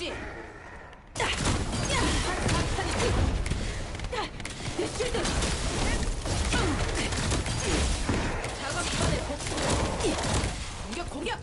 터뜨려주지. 쉴드. 작업반의 복수. 공격 공격.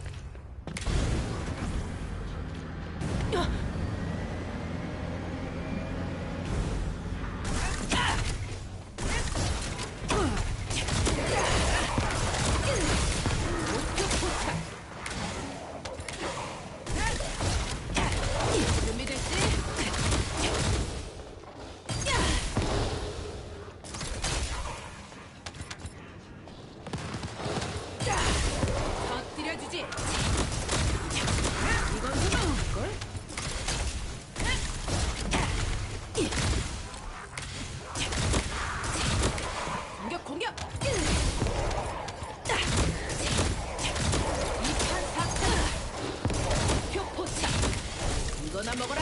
이거나 먹어라.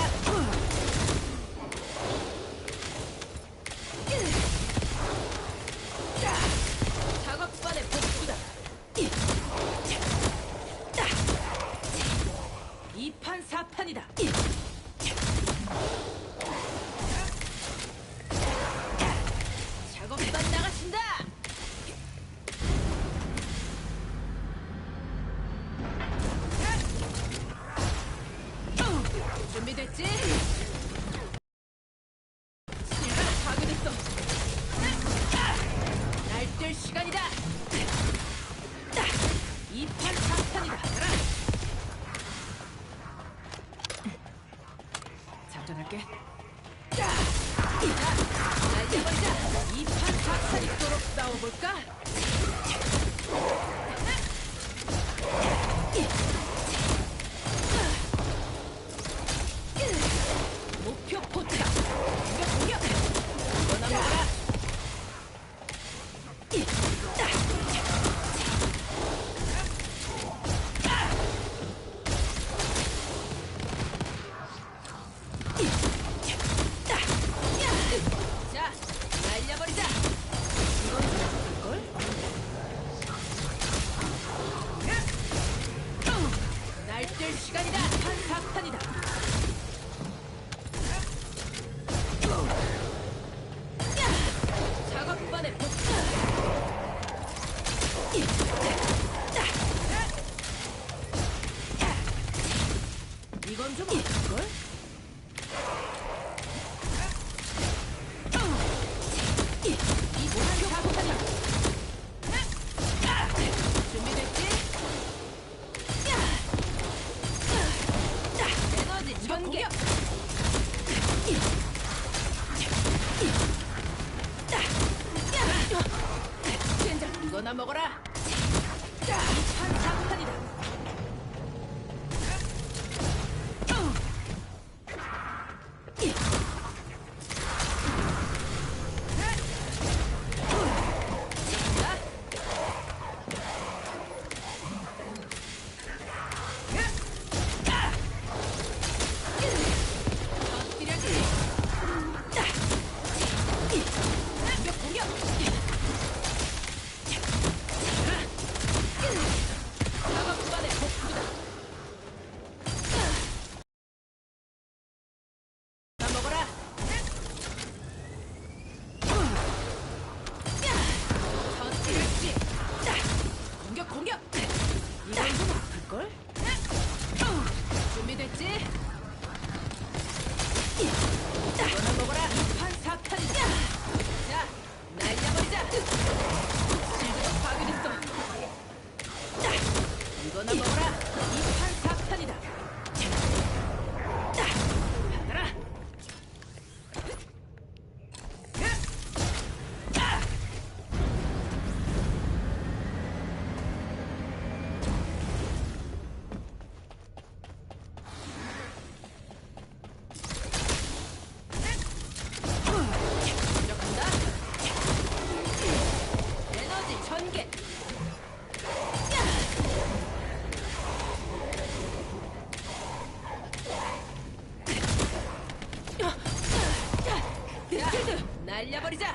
작업반의 복수다. 2판 4판이다. 작업반 나가신다. 준비됐지? 시간 파괴됐어. 날뛸 시간이다. 2판 4판이다. 작전할게. 날려버리자. 2판 4판 있도록 싸워볼까? 목표 포착. 공격 공격. 이거나 먹어라. 자, 날려버리자. 이건 걸? 날뛸 시간이다. 한사판이다. 작업반의 복수. 이건 좀 어떨걸? 이 목표 작업하자. 준비됐지? 에너지 전개. 젠장 이거나 먹어라. 2판 4판이다. 공격! 이건 좀 아플걸? 준비됐지? 이거나 먹어라. 2판 4판이다. 자, 날려버리자. 실드가 파괴됐어. 이거나 먹어라. 2판 4판이다. 받아라. 날려버리자.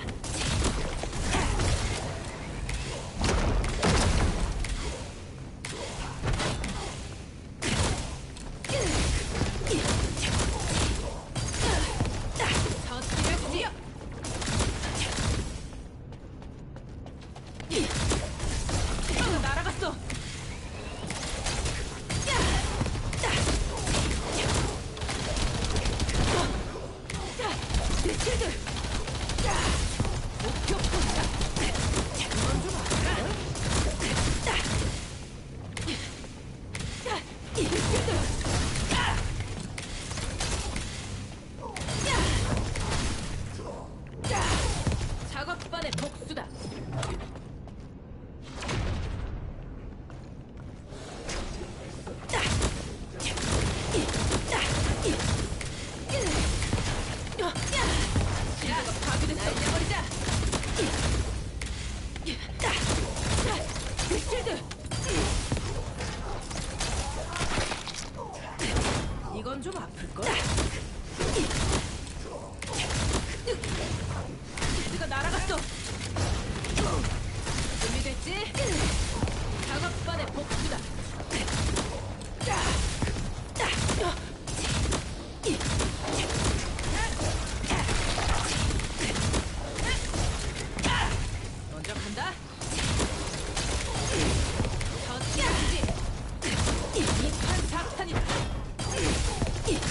실드. 목표 포착. 이건 좀 알아. 실드. 작업반의 복수다. 실드가 파괴됐어. 날려버리자. 실드. 이건 좀 아플걸? 실드가 날아갔어. 준비됐지? 작업반의 복수다. 먼저 간다. 터치해주지. 2판 4판이다.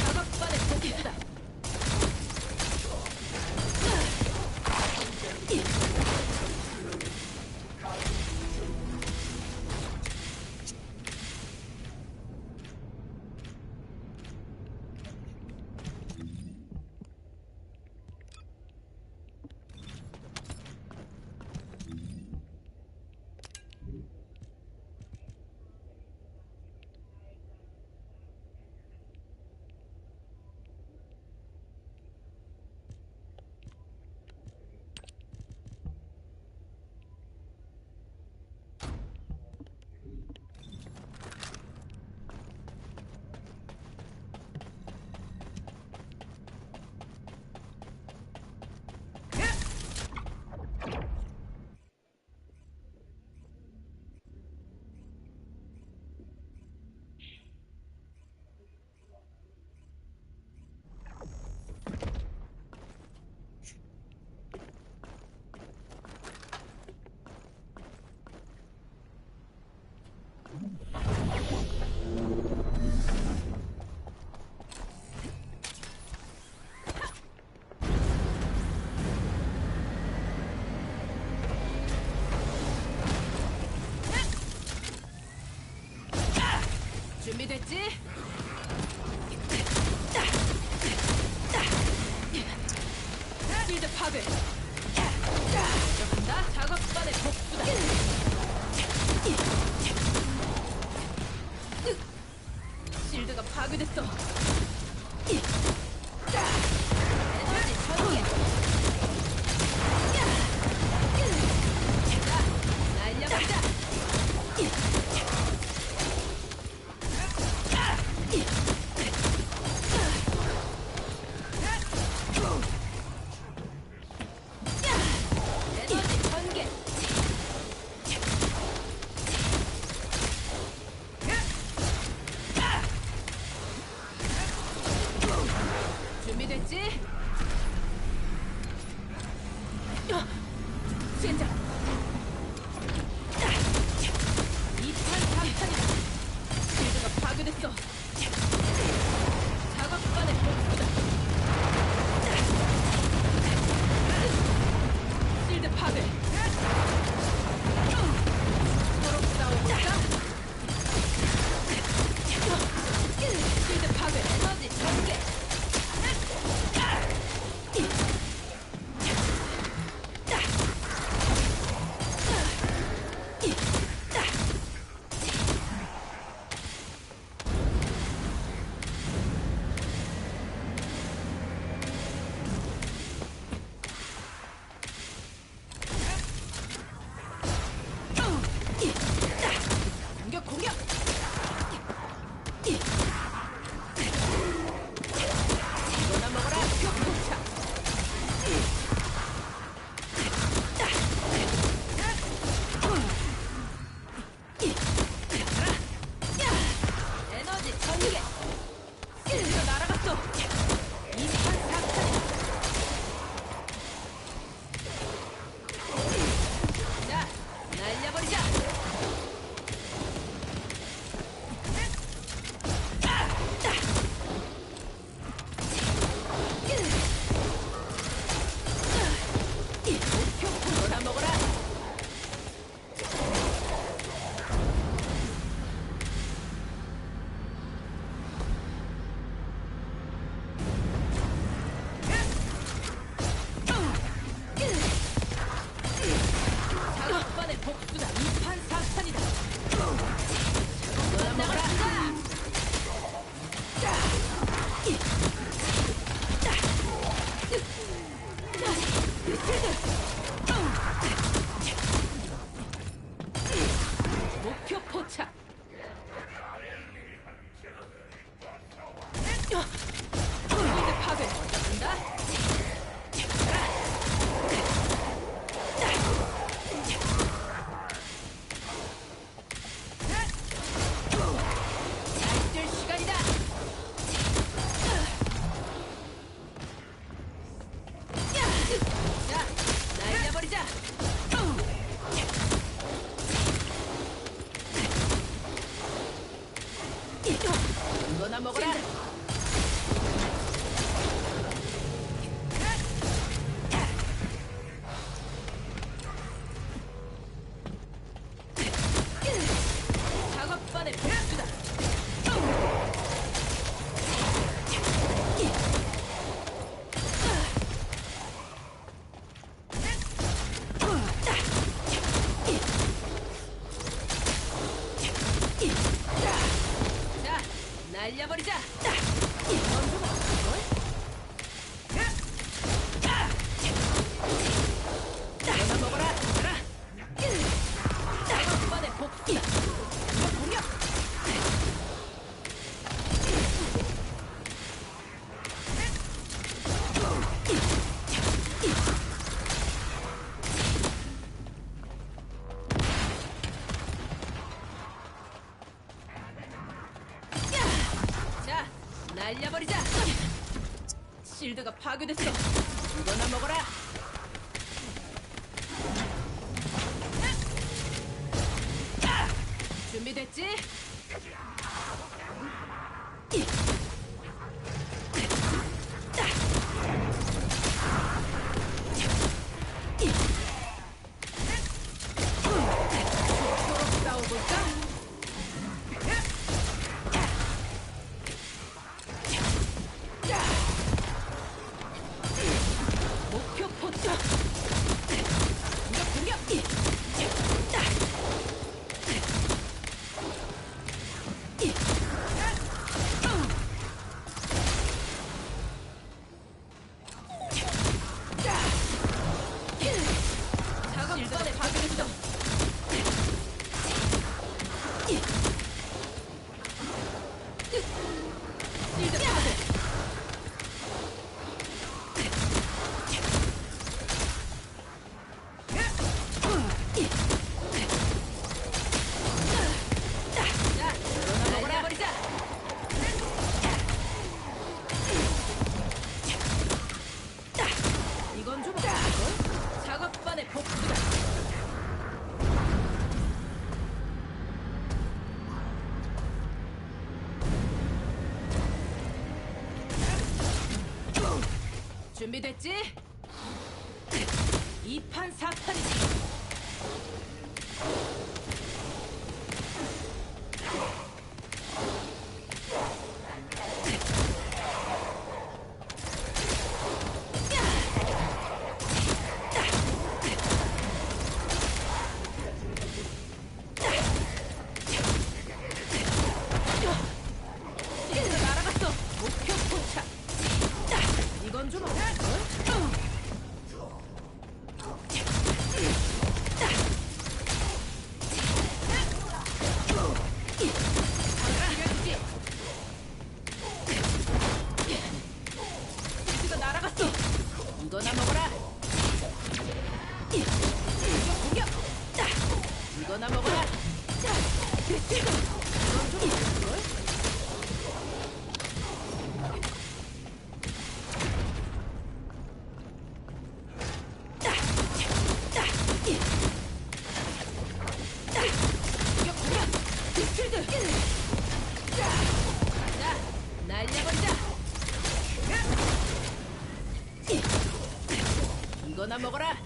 작업반의 복수다. 준비됐지? 실드 파괴. 들어간다. 작업반의 복수다. 실드가 파괴됐어. 에너지 전개. 자, 날려버리자. 에너지 전개. 준비됐지? 시작. 2판 3판이다. 실드가 파괴됐어. 작업반의 복수다. 실드 파괴. 서로 싸워볼까? 실드 파괴. 에너지 전개. 실드가 파괴됐어. 이거나 먹어라. 준비됐지? 서로 싸워볼까? 목표 포착! 공격! 작업 실드에 파괴됐어. 실드 파괴. 자, 날려버리자. 이건 좀 작업반의 복수다. 준비됐지? 2판 4판이지. 실드 날아갔어. 목표 포착. 이건 좀 실드가 날아갔어. 이거나 먹어라. 공격. 이거나 먹어라. 실드. 이건 좀 걸? 실드! 자, 날려버리자! 이거나 먹어라!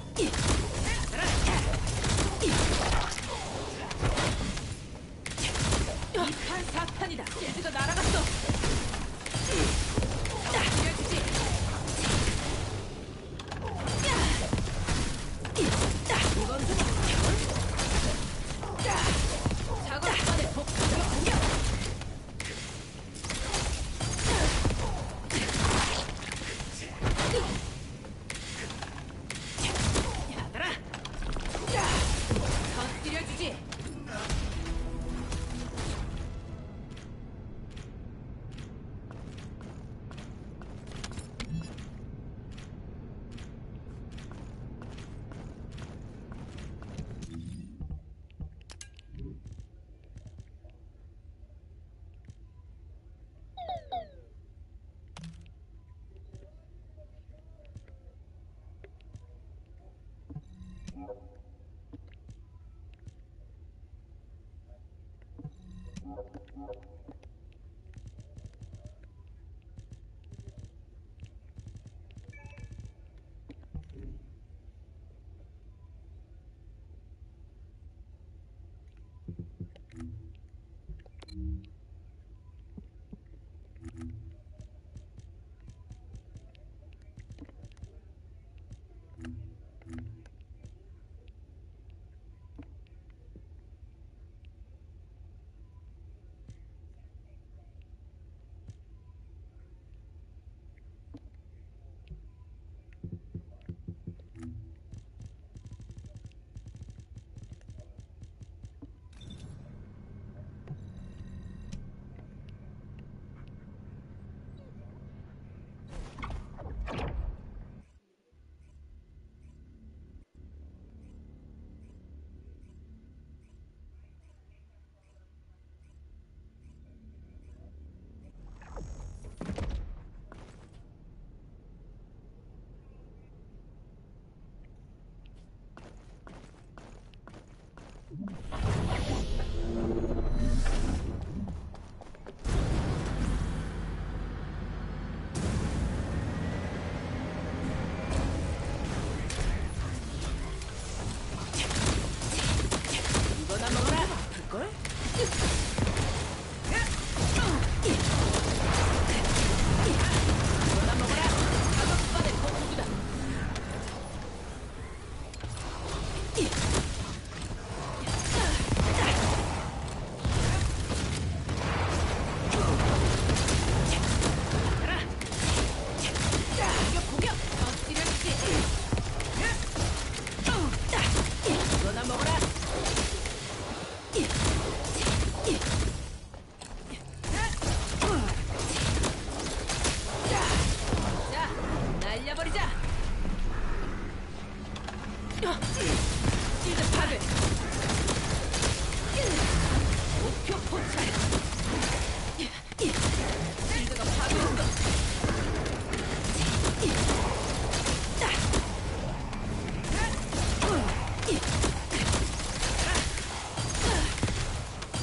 2판 4판이다! 실드가 날아갔어! 죽여주지! 이건 좀 작업반의 복수가 공격! 야들아! 터뜨려주지!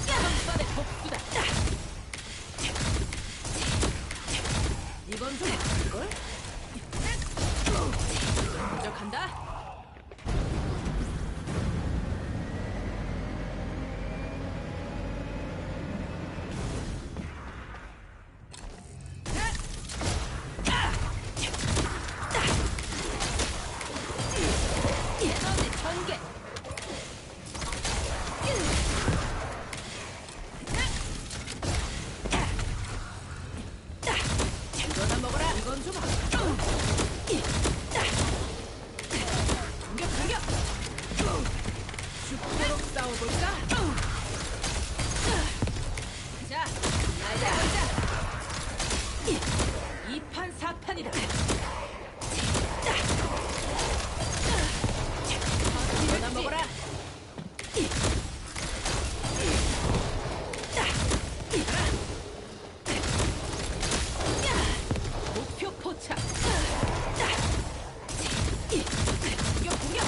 한번의 복수다. 이건 좀 아닐걸? 먼저 간다. 에너지 전개. 이거나 먹어라. 이건 좀 공격 공격. 죽도록 싸워볼까? 자, 날려보자. 2판 4판이다. 이거나 먹어라. 목표 포착. 공격 공격.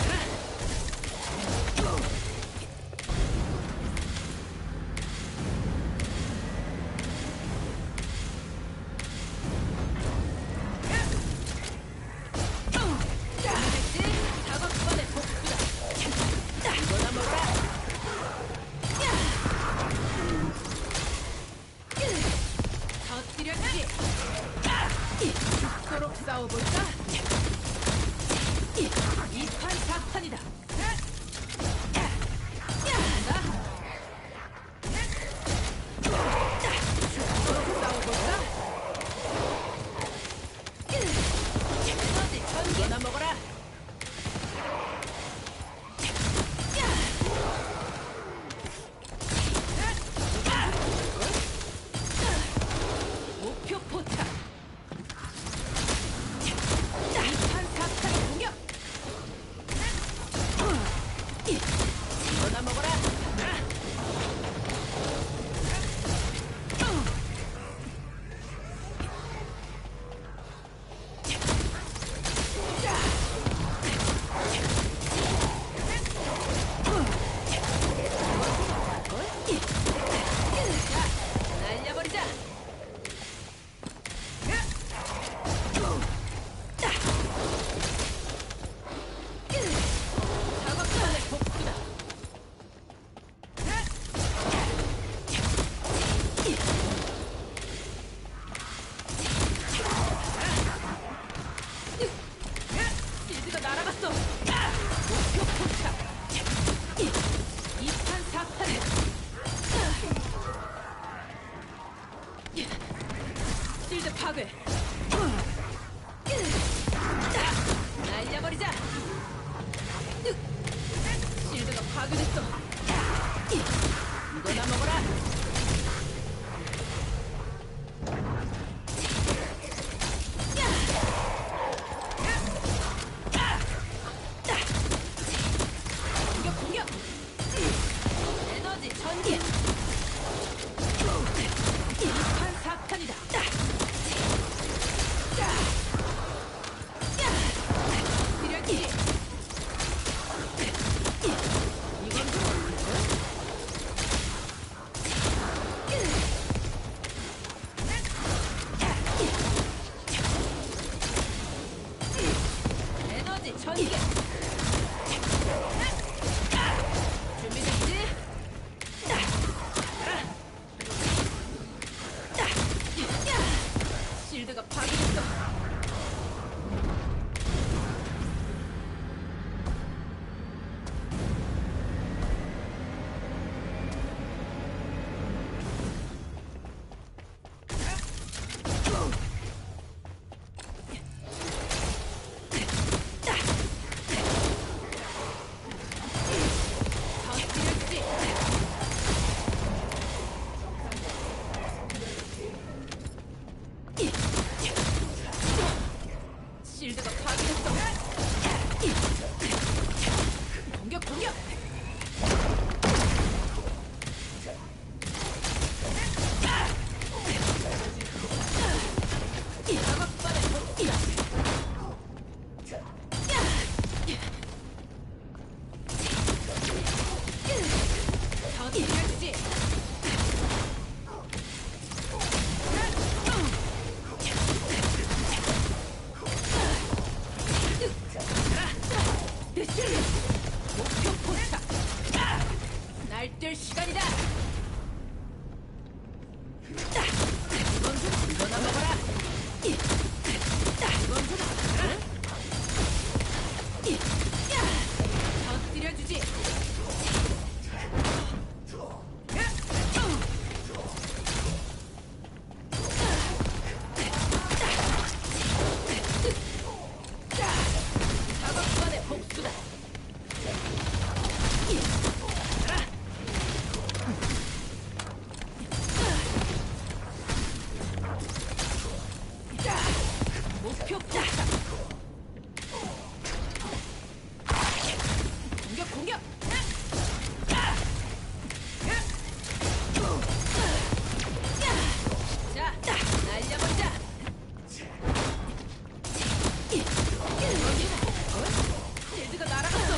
됐지? 작업번의 복수다. 이거나 먹어라. 터뜨렸지. 죽도록 싸워볼까? 2판 4판이다. 죽도록 싸워볼까? 에너지 전기. 이거나 먹어라. 목표 포착. 2판 4판의 공격. 이거나 먹어라. 공격 공격. 자, 날려보자. 레드가 날아갔어.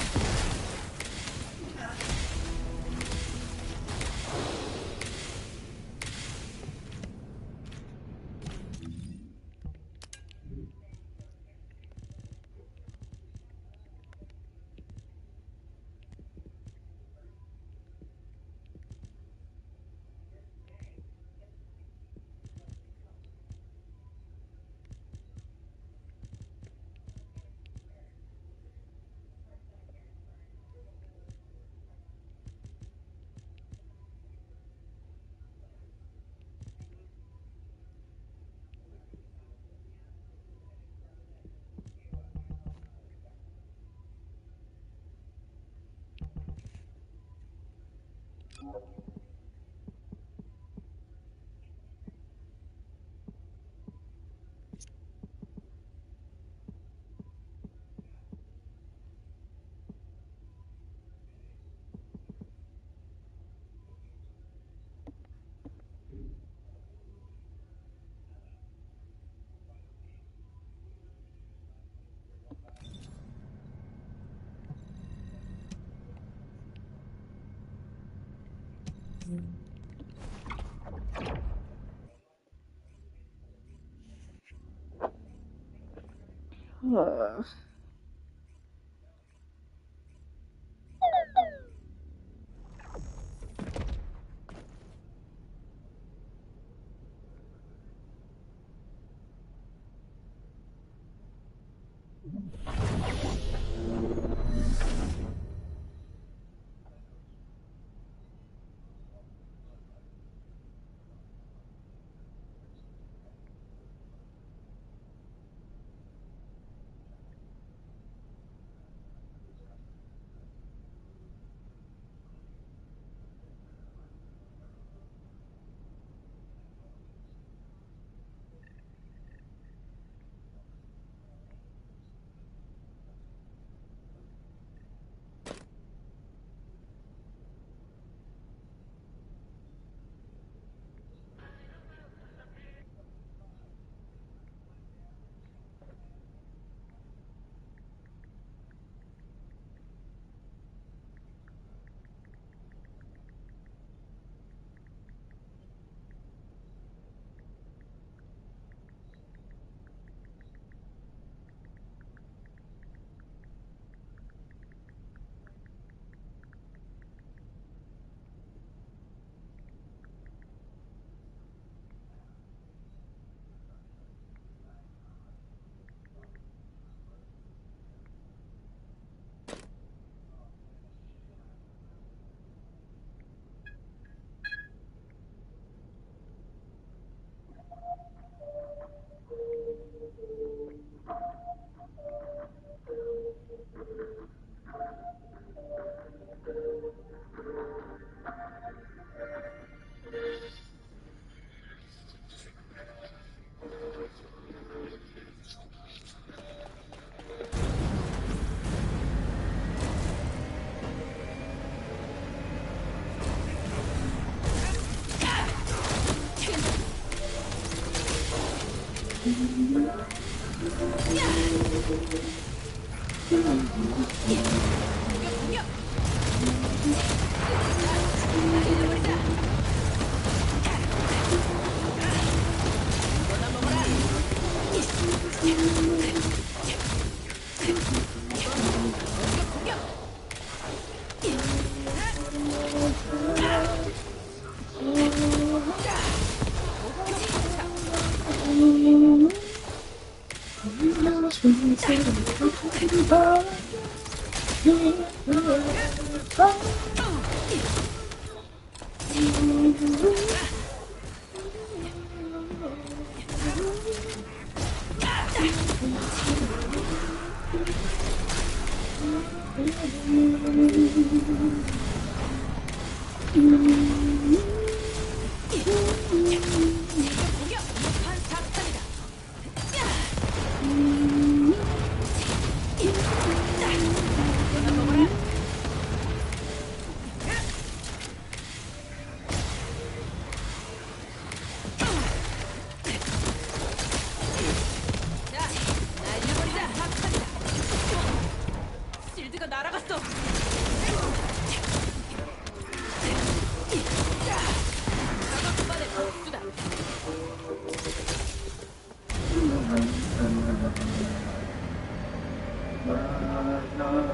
공격! 무판 작전이다!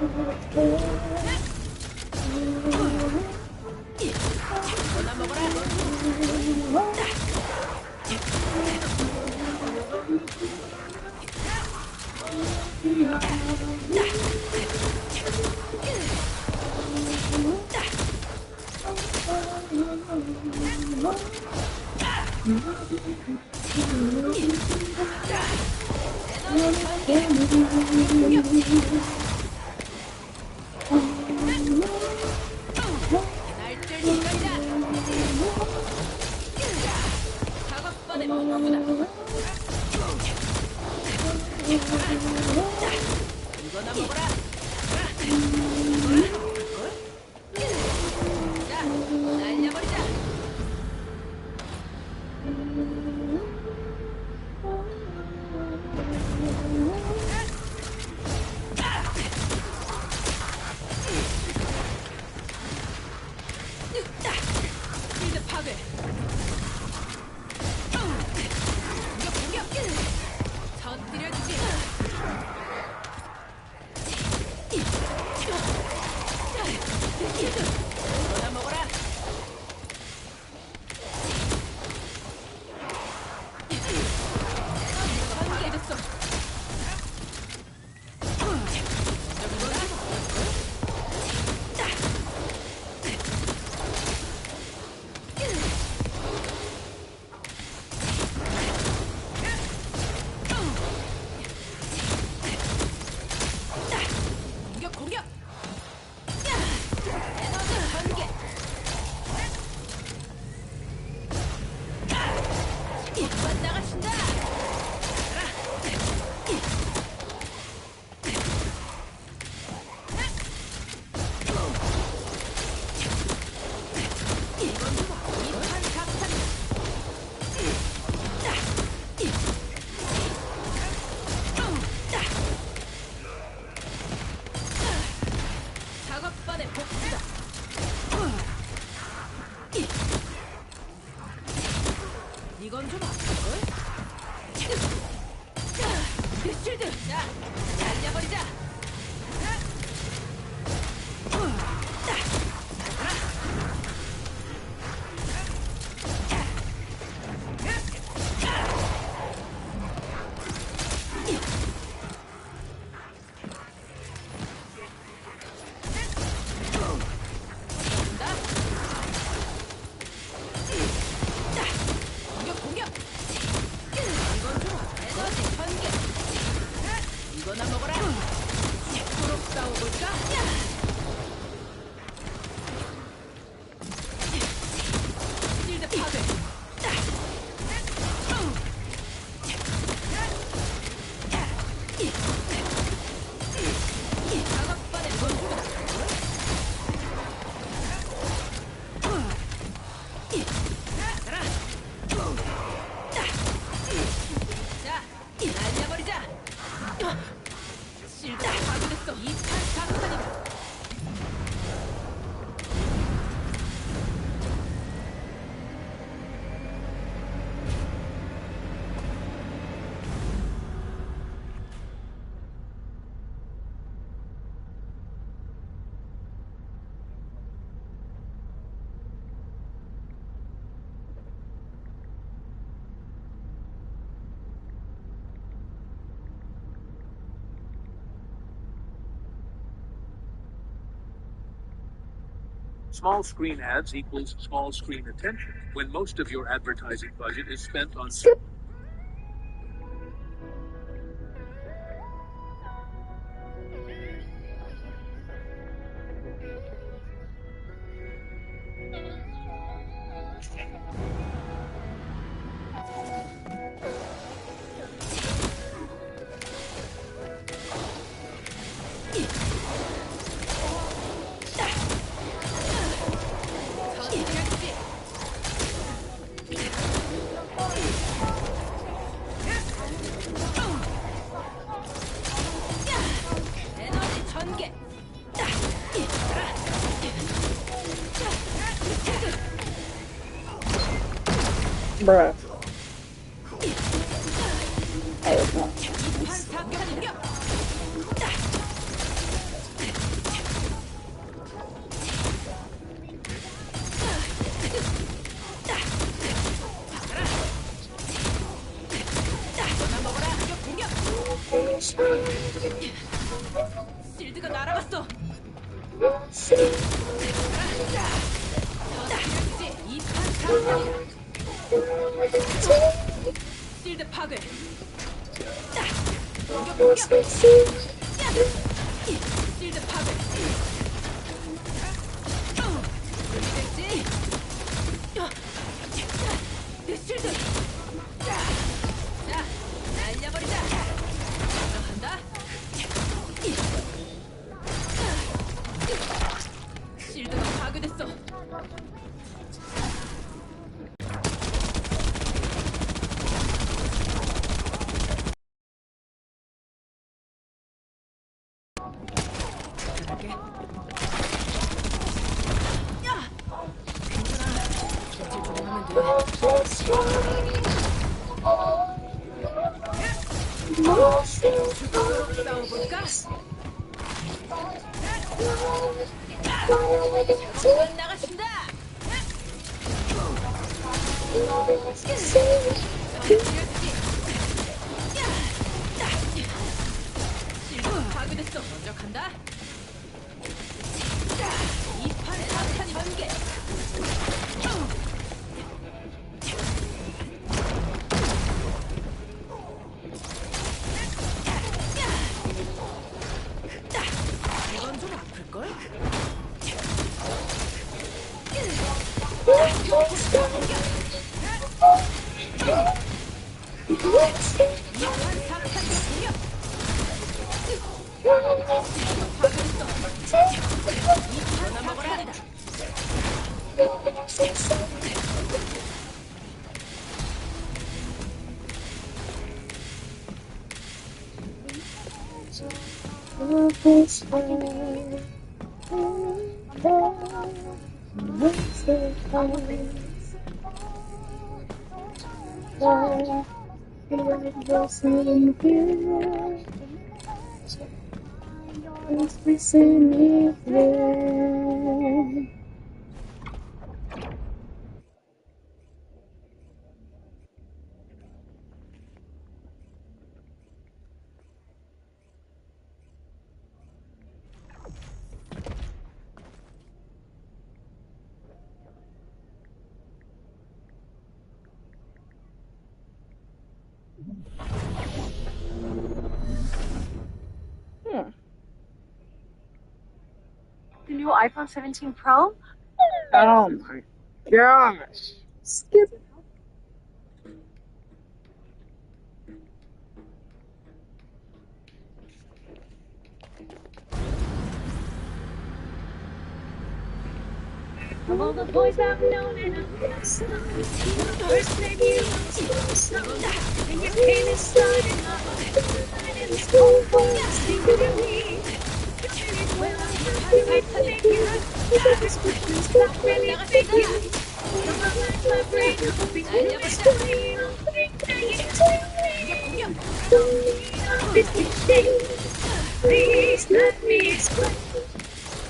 이거나 먹어라. 날뛸 시간이다. 작업반의 복수다. 이거나 먹어라. 자, 날려버리자. 필드 파괴. 공격. 터뜨려주지. 이거나 먹어라. 전개됐어. 공격. 에너지 전개. 이만 나가신다. 이건 이판 작산. 작업반의 복수다. 이건 좀 아플걸? 쉴드! 자, 날려버리자! 공격! 이건 좀 에너지 전개! 이거나 먹어라! 서로 싸워볼까? 실드 파괴! 작업반의 본주다! 자, 날려버리자! 실드 파괴됐어! 2판 작전이다! Small screen ads equals small screen attention when most of your advertising budget is spent on 에너지 전개! Bruh. I was not. 판사 공격! 실드가 날아갔어. 이판 상탄이다. 실드 파괴. 공격. 실드 파괴. 됐지? 내 실드. 자, 날려버리자. 들어간다. 실드가 파괴됐어. 들어갈게. 야! 괜찮아. 질 조심하면 돼. 싸워볼까? 잠깐 나가신다. 실드 파괴됐어. 먼저 간다. 이판 사탄이 번개. 이건 좀 아플걸? 이판 사탄이 공격. 이판 사탄이다. The new iPhone 17 Pro? Oh my gosh. Skip it. Of all the boys I've known and I've lost, first name you lost, and your pain is starting up. And in this cold world, sticking to me. Well, I'm happy to make you right. Your prescription's not really thinking. You're like my brain, hoping to mystery. I'm thinking to me. Don't need a 50 shades. Please let me explain.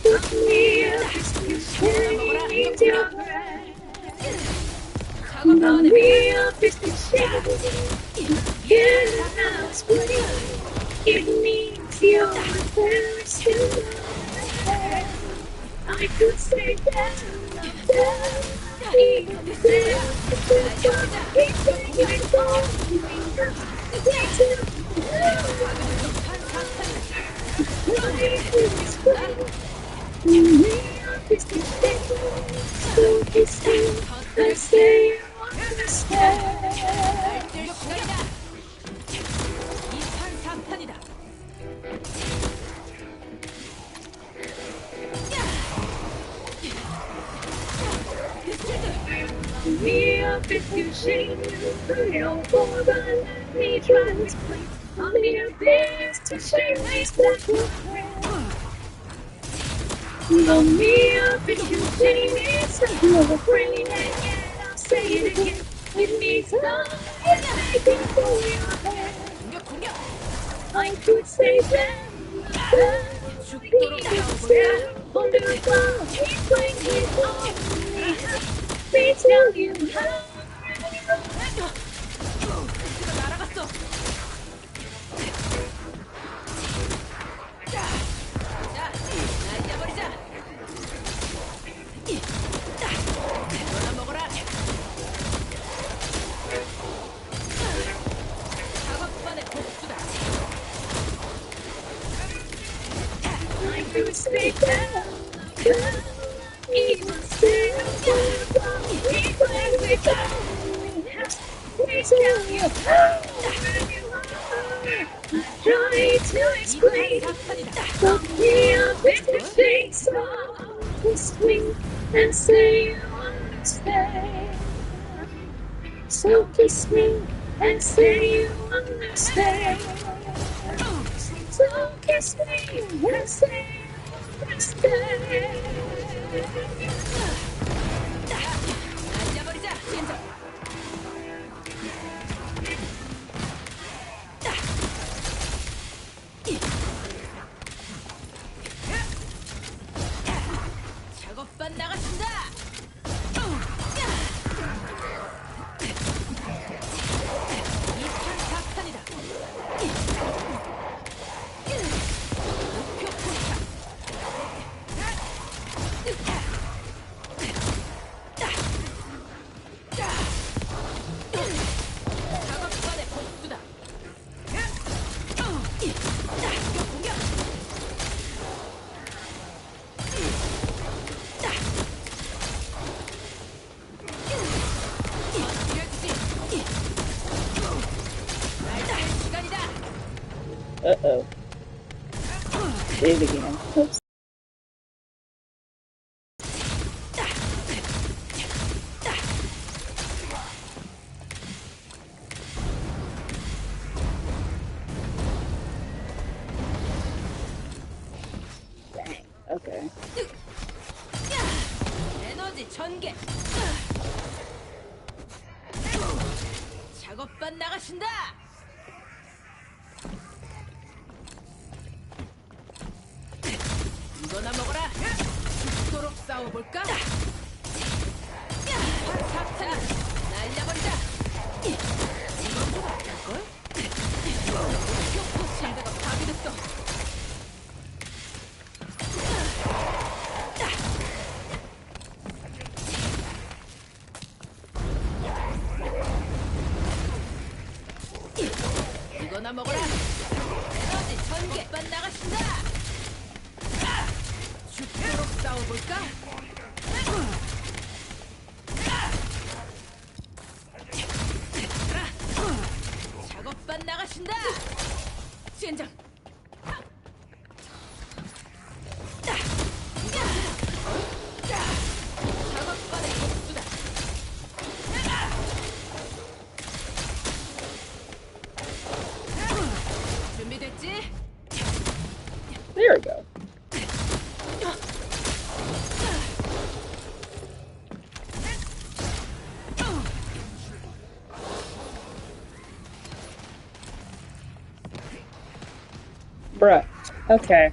Don't need a 50 shades. Your breath. Don't need a 50 shades. Yeah, now explain. It means you're very still. I could say that. Me up if you shame real for let me try this place. I'll need a best to shame these black Blow me up if you shame it's a little brain and yet I'll say it again. It needs time and making for your head. I could say that wonderful, keep playing it on me. They tell you how. to stay down. Even stay down. Where we go. Please tell you how you are. I try to explain. But we are different things. So kiss me and say you understand. So kiss me and say you understand. So kiss me and say you understand. 날려버리자, 진짜. 작업반 나가신다. 이판 사판이다. 목표 포착. 작업반의 복수다. 공격. Uh-oh. Did it again. Oops. Dang. Okay. 에너지 전개. 작업반 나가신다. 이거나 먹어라. 죽도록 싸워볼까? 사탄 날려버리자. 이건 좀 어떨걸? 실드가 파괴됐어. 이거나 먹어라. 에너지 전개반 나가신다. 죽도록 싸워볼까? 작업반 나가신다. 젠장. 작업반의 복수다. 준비됐지? There we go. Bruh. Okay.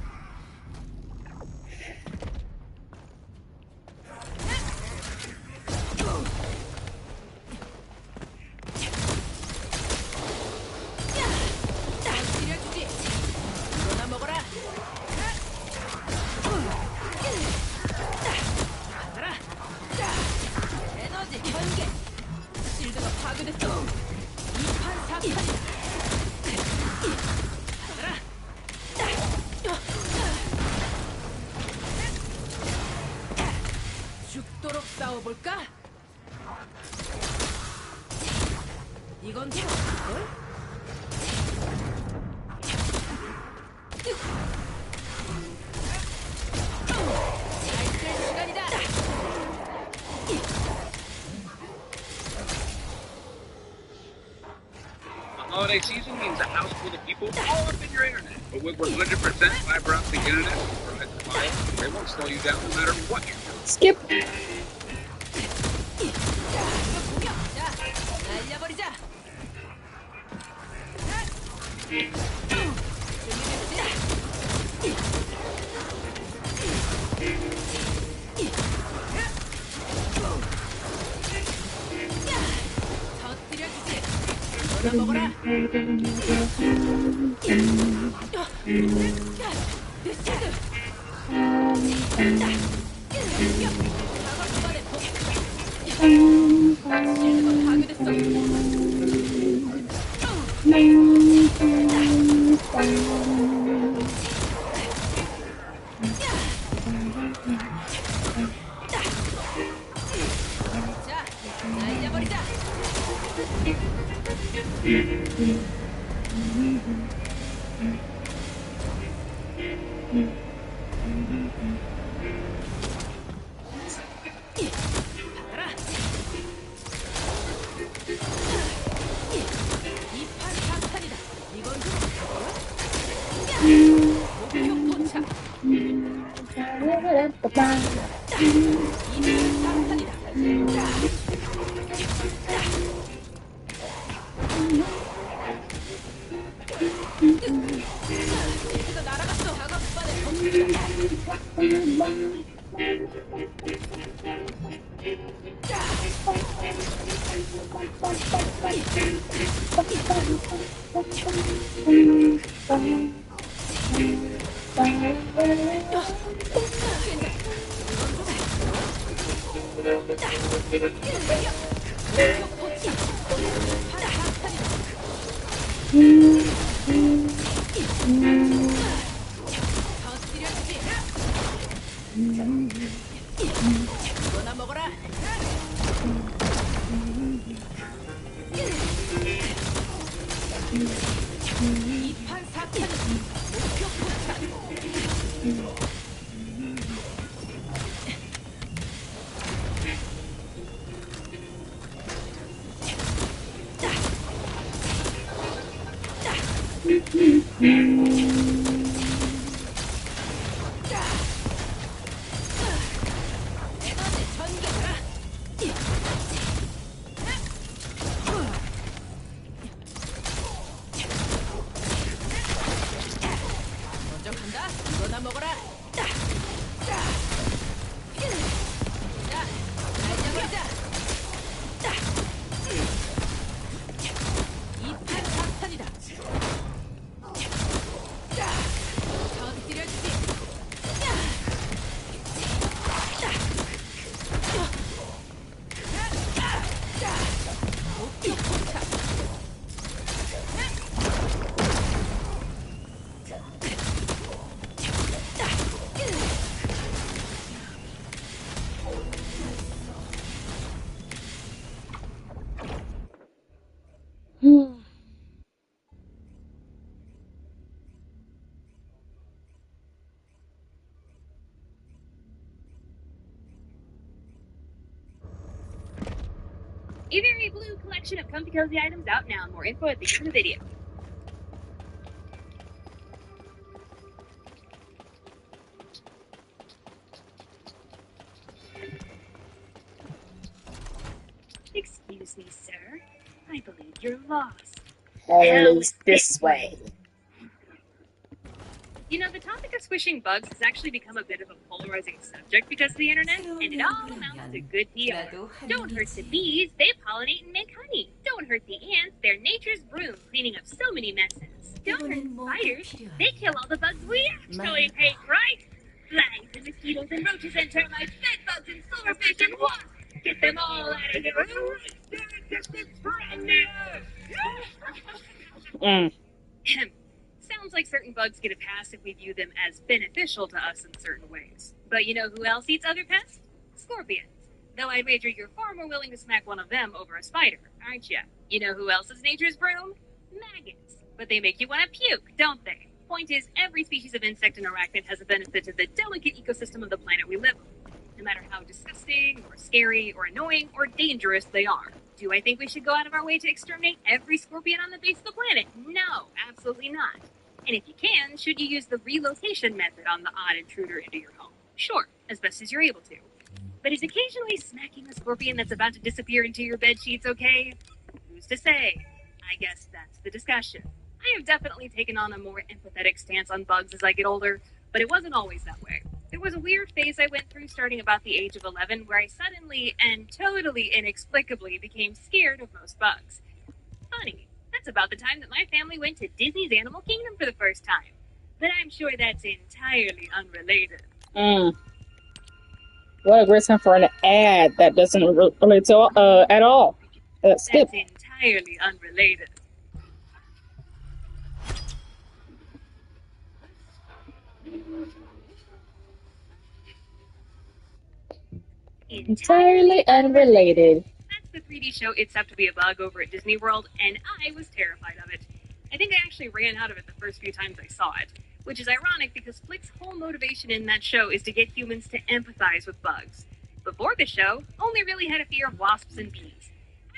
지려주지. 이거나 먹어라. 받아라. 에너지 전개. 실드가 파괴됐어. 2판 4판이다. 받아라. 죽도록 싸워볼까? 이건 좀 어떨걸? 날쓸 시간이다. The holiday season means a house full of people all up in your internet. But with 100% fiber optic internet, provides the file, they won't slow you down no matter what you're doing. Skip. 공격. 자, 날려버리자. 터뜨려주지. 이거나 먹어라. 작업반의 복수다. 실드가 파괴됐어. 받아라. 이판 사탄이다. 이건 목표 포착. 이판 사탄이다. 이거 날아갔어. 작업반의 범위다. 이거나 먹어라. 이판 사탄 목표 포착. 에너지 전개하라. 먼저 간다. 이거나 먹어라. 자, 날려버리자. 이판 사탄이다. 터뜨려주지. 목표 포착. A very blue collection of comfy cozy items out now. More info at the end of the video. Excuse me, sir. I believe you're lost. Always this way. You know, the topic of squishing bugs has actually become a bit of a polarizing subject because of the internet, and it all amounts to good PR. Don't hurt the bees, they pollinate and make honey. Don't hurt the ants, they're nature's broom, cleaning up so many messes. Don't hurt the spiders, they kill all the bugs we actually hate, right? Flies and mosquitoes and roaches and termites, bed bugs and silverfish and wasps. Get them all out of here. Distance from me. Sounds like certain bugs get a pass if we view them as beneficial to us in certain ways. But you know who else eats other pests? Scorpions. Though I'd wager you're far more willing to smack one of them over a spider, aren't ya? You know who else is nature's broom? Maggots. But they make you want to puke, don't they? Point is, every species of insect and arachnid has a benefit to the delicate ecosystem of the planet we live on, no matter how disgusting, or scary, or annoying, or dangerous they are. Do I think we should go out of our way to exterminate every scorpion on the face of the planet? No, absolutely not. And if you can, should you use the relocation method on the odd intruder into your home? Sure, as best as you're able to. But is occasionally smacking a scorpion that's about to disappear into your bed sheets okay? Who's to say? I guess that's the discussion. I have definitely taken on a more empathetic stance on bugs as I get older, but it wasn't always that way. There was a weird phase I went through starting about the age of 11 where I suddenly and totally inexplicably became scared of most bugs. Funny. That's about the time that my family went to Disney's Animal Kingdom for the first time. But I'm sure that's entirely unrelated. What a great time for an ad that doesn't relate to at all. Skip. That's entirely unrelated. Entirely unrelated. That's the 3D show It's Up to Be a Bug over at Disney World, and I was terrified of it. I think I actually ran out of it the first few times I saw it. Which is ironic because Flick's whole motivation in that show is to get humans to empathize with bugs. Before the show, only really had a fear of wasps and bees.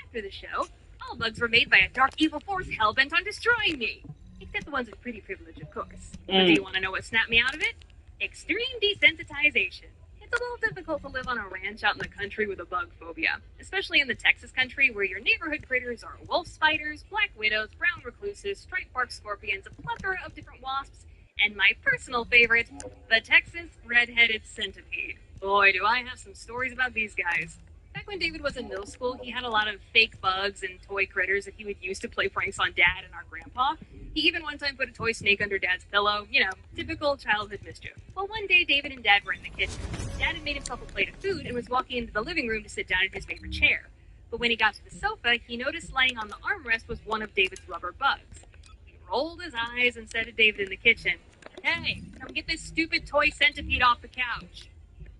After the show, all bugs were made by a dark evil force hell-bent on destroying me. Except the ones with pretty privilege, of course. But do you want to know what snapped me out of it? Extreme desensitization. It's a little difficult to live on a ranch out in the country with a bug phobia, especially in the Texas country where your neighborhood critters are wolf spiders, black widows, brown recluses, striped bark scorpions, a plethora of different wasps, and my personal favorite, the Texas red-headed centipede. Boy, do I have some stories about these guys. Back when David was in middle school, he had a lot of fake bugs and toy critters that he would use to play pranks on Dad and our grandpa. He even one time put a toy snake under Dad's pillow. You know, typical childhood mischief. Well, one day, David and Dad were in the kitchen. Dad had made himself a plate of food and was walking into the living room to sit down in his favorite chair. But when he got to the sofa, he noticed lying on the armrest was one of David's rubber bugs. He rolled his eyes and said to David in the kitchen, "Hey, come get this stupid toy centipede off the couch."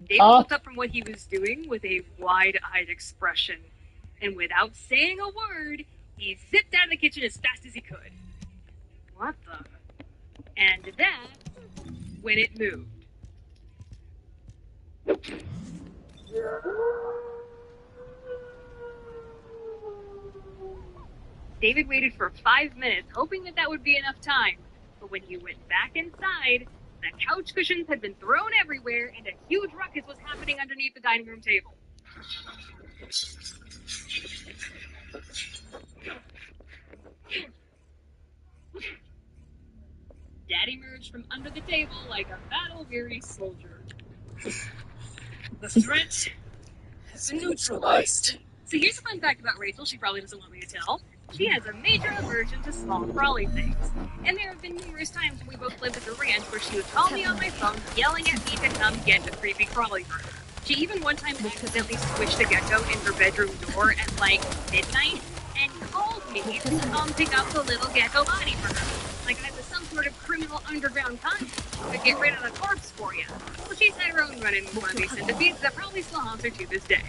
David looked up from what he was doing with a wide-eyed expression, and without saying a word, he zipped out of the kitchen as fast as he could. What the? And that's when it moved. David waited for 5 minutes, hoping that would be enough time. But when he went back inside, the couch cushions had been thrown everywhere, and a huge ruckus was happening underneath the dining room table. Dad emerged from under the table like a battle-weary soldier. The threat has been neutralized. So here's a fun fact about Rachel she probably doesn't want me to tell. She has a major aversion to small crawly things. And there have been numerous times when we both lived at the ranch where she would call me on my phone, yelling at me to come get the creepy crawly bird. She even one time accidentally switched a gecko in her bedroom door at like midnight and called me to come pick up the little gecko body for her. Like I was some sort of criminal underground con to get rid of the corpse for you. Well, she's had her own run-in with one of these centipedes that probably still haunts her to this day.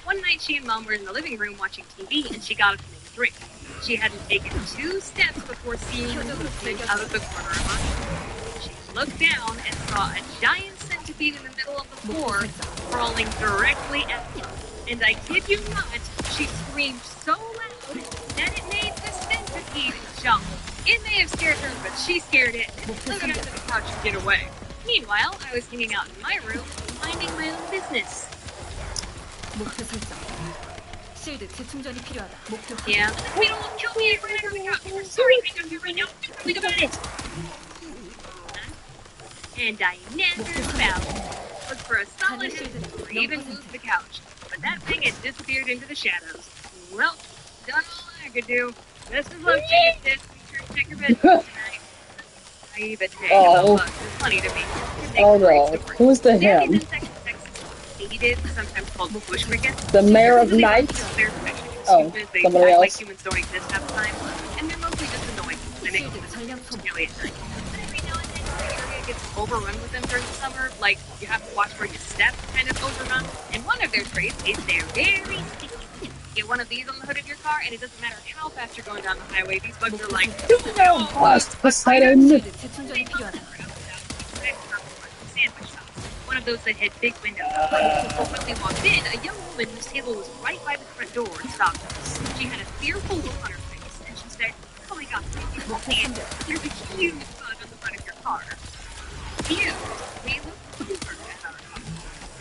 One night she and Mom were in the living room watching TV and she got up to make a drink. She hadn't taken 2 steps before seeing the movement out of the corner of her eye. She looked down and saw a giant centipede in the middle of the floor crawling directly at her. And I kid you not, she screamed so loud that it made the centipede jump. It may have scared her, but she scared it and slid under the couch and get away. Meanwhile, I was hanging out in my room, minding my own business. Yeah, we don't want to kill me right under the couch. We're sorry, hang on here right now. Think about it. And I never found looked for a solid or even moved the couch. But that thing had disappeared into the shadows. Well, done all I could do. This is low cheese, sis. Check your bed tonight. But hey, bugs are funny to me. Oh no. Who's the him? Sometimes called bush crickets. The mayor of night? Oh, somebody else. Like humans don't exist half the time. And they're mostly just annoying. They make humans really at night. But every now and then, the area gets overrun with them during the summer. Like, you have to watch where you step, kind of overrun. And one of their traits is they're very sticky. Get one of these on the hood of your car, and it doesn't matter how fast you're going down the highway, these bugs are like, no, blast Poseidon! One of those that had big windows. But when we walked in, a young woman whose table was right by the front door stopped us. She had a fearful look on her face, and she said, "Oh my God, there's a huge bug on the front of your car." Huge. We looked over at our car,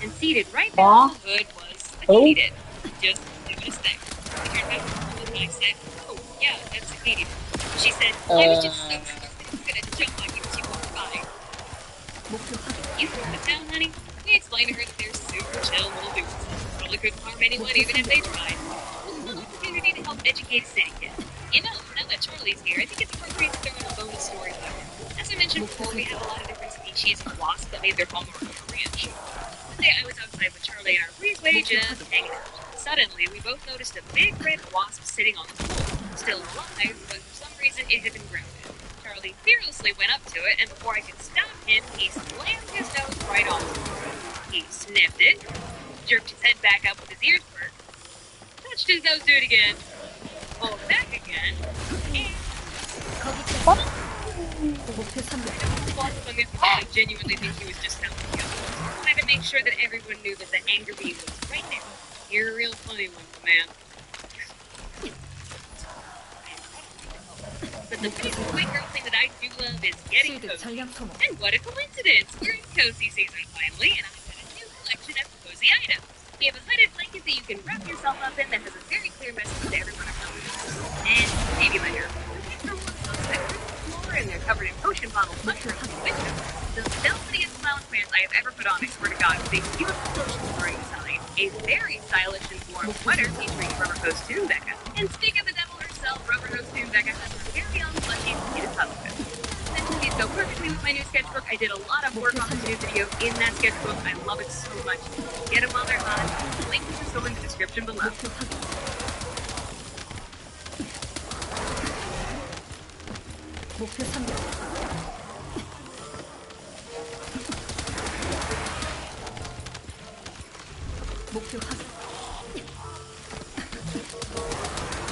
and seated right there on the hood was a katydid. Just doing his thing. I turned back to her and I said, "Oh, yeah, that's a katydid." She said, "I was just so sure it was going to jump on you as you walked by." You heard the sound, honey? We explained to her that they're super chill little dudes. Probably couldn't harm anyone even if they tried. An opportunity to help educate a city kid. You know, now that Charlie's here, I think it's appropriate to throw in a bonus story though. As I mentioned before, we have a lot of different species of wasps that made their home around our ranch. One day I was outside with Charlie and our breezeway just hanging out. Suddenly, we both noticed a big red wasp sitting on the floor. Still alive, but for some reason it had been grounded. Charlie fearlessly went up to it, and before I could stop him, he slammed his nose right onto it. He sniffed it, jerked his head back up with his ears perked, touched his nose, do it again, pulled back again, and... genuinely think he was just telling you. I wanted to make sure that everyone knew that the anger beam was right there. You're a real funny one, man. But the biggest white girl thing that I do love is getting 실드 cozy. 전략 소모. And what a coincidence! We're in cozy season finally, and I've got a new collection of cozy items. We have a hooded blanket that you can wrap yourself up in that has a very clear message to everyone around you. And maybe my hair. And they're covered in potion bottles, mushrooms, and windows. The stealthiest lounge pants I have ever put on, I swear to God, with a beautiful potion throwing sign, a very stylish and warm sweater featuring Rubber Hose Toon Becca. And speak of the devil herself, Rubber Hose Toon Becca has her very own plushie for you to cuddle with. Since these go perfectly with my new sketchbook, I did a lot of work on this new video in that sketchbook. I love it so much. Get them while they're hot. The link is also in the description below. 목표 선별. 목표 확인.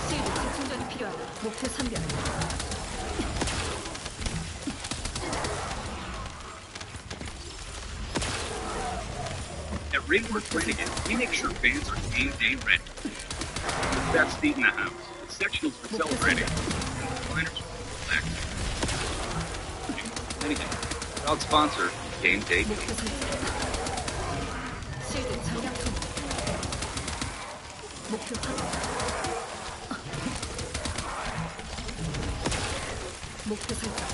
실드 재충전이 필요하다. 목표 선별. At Rainforest Renegade, we make sure fans are game day ready. That's Steve in the house. It's sectionals for celebrating. Miners relax. Renegade, proud sponsor, game day. 목표 선별. 실드 전략 소모. 목표 확인. 목표 설정.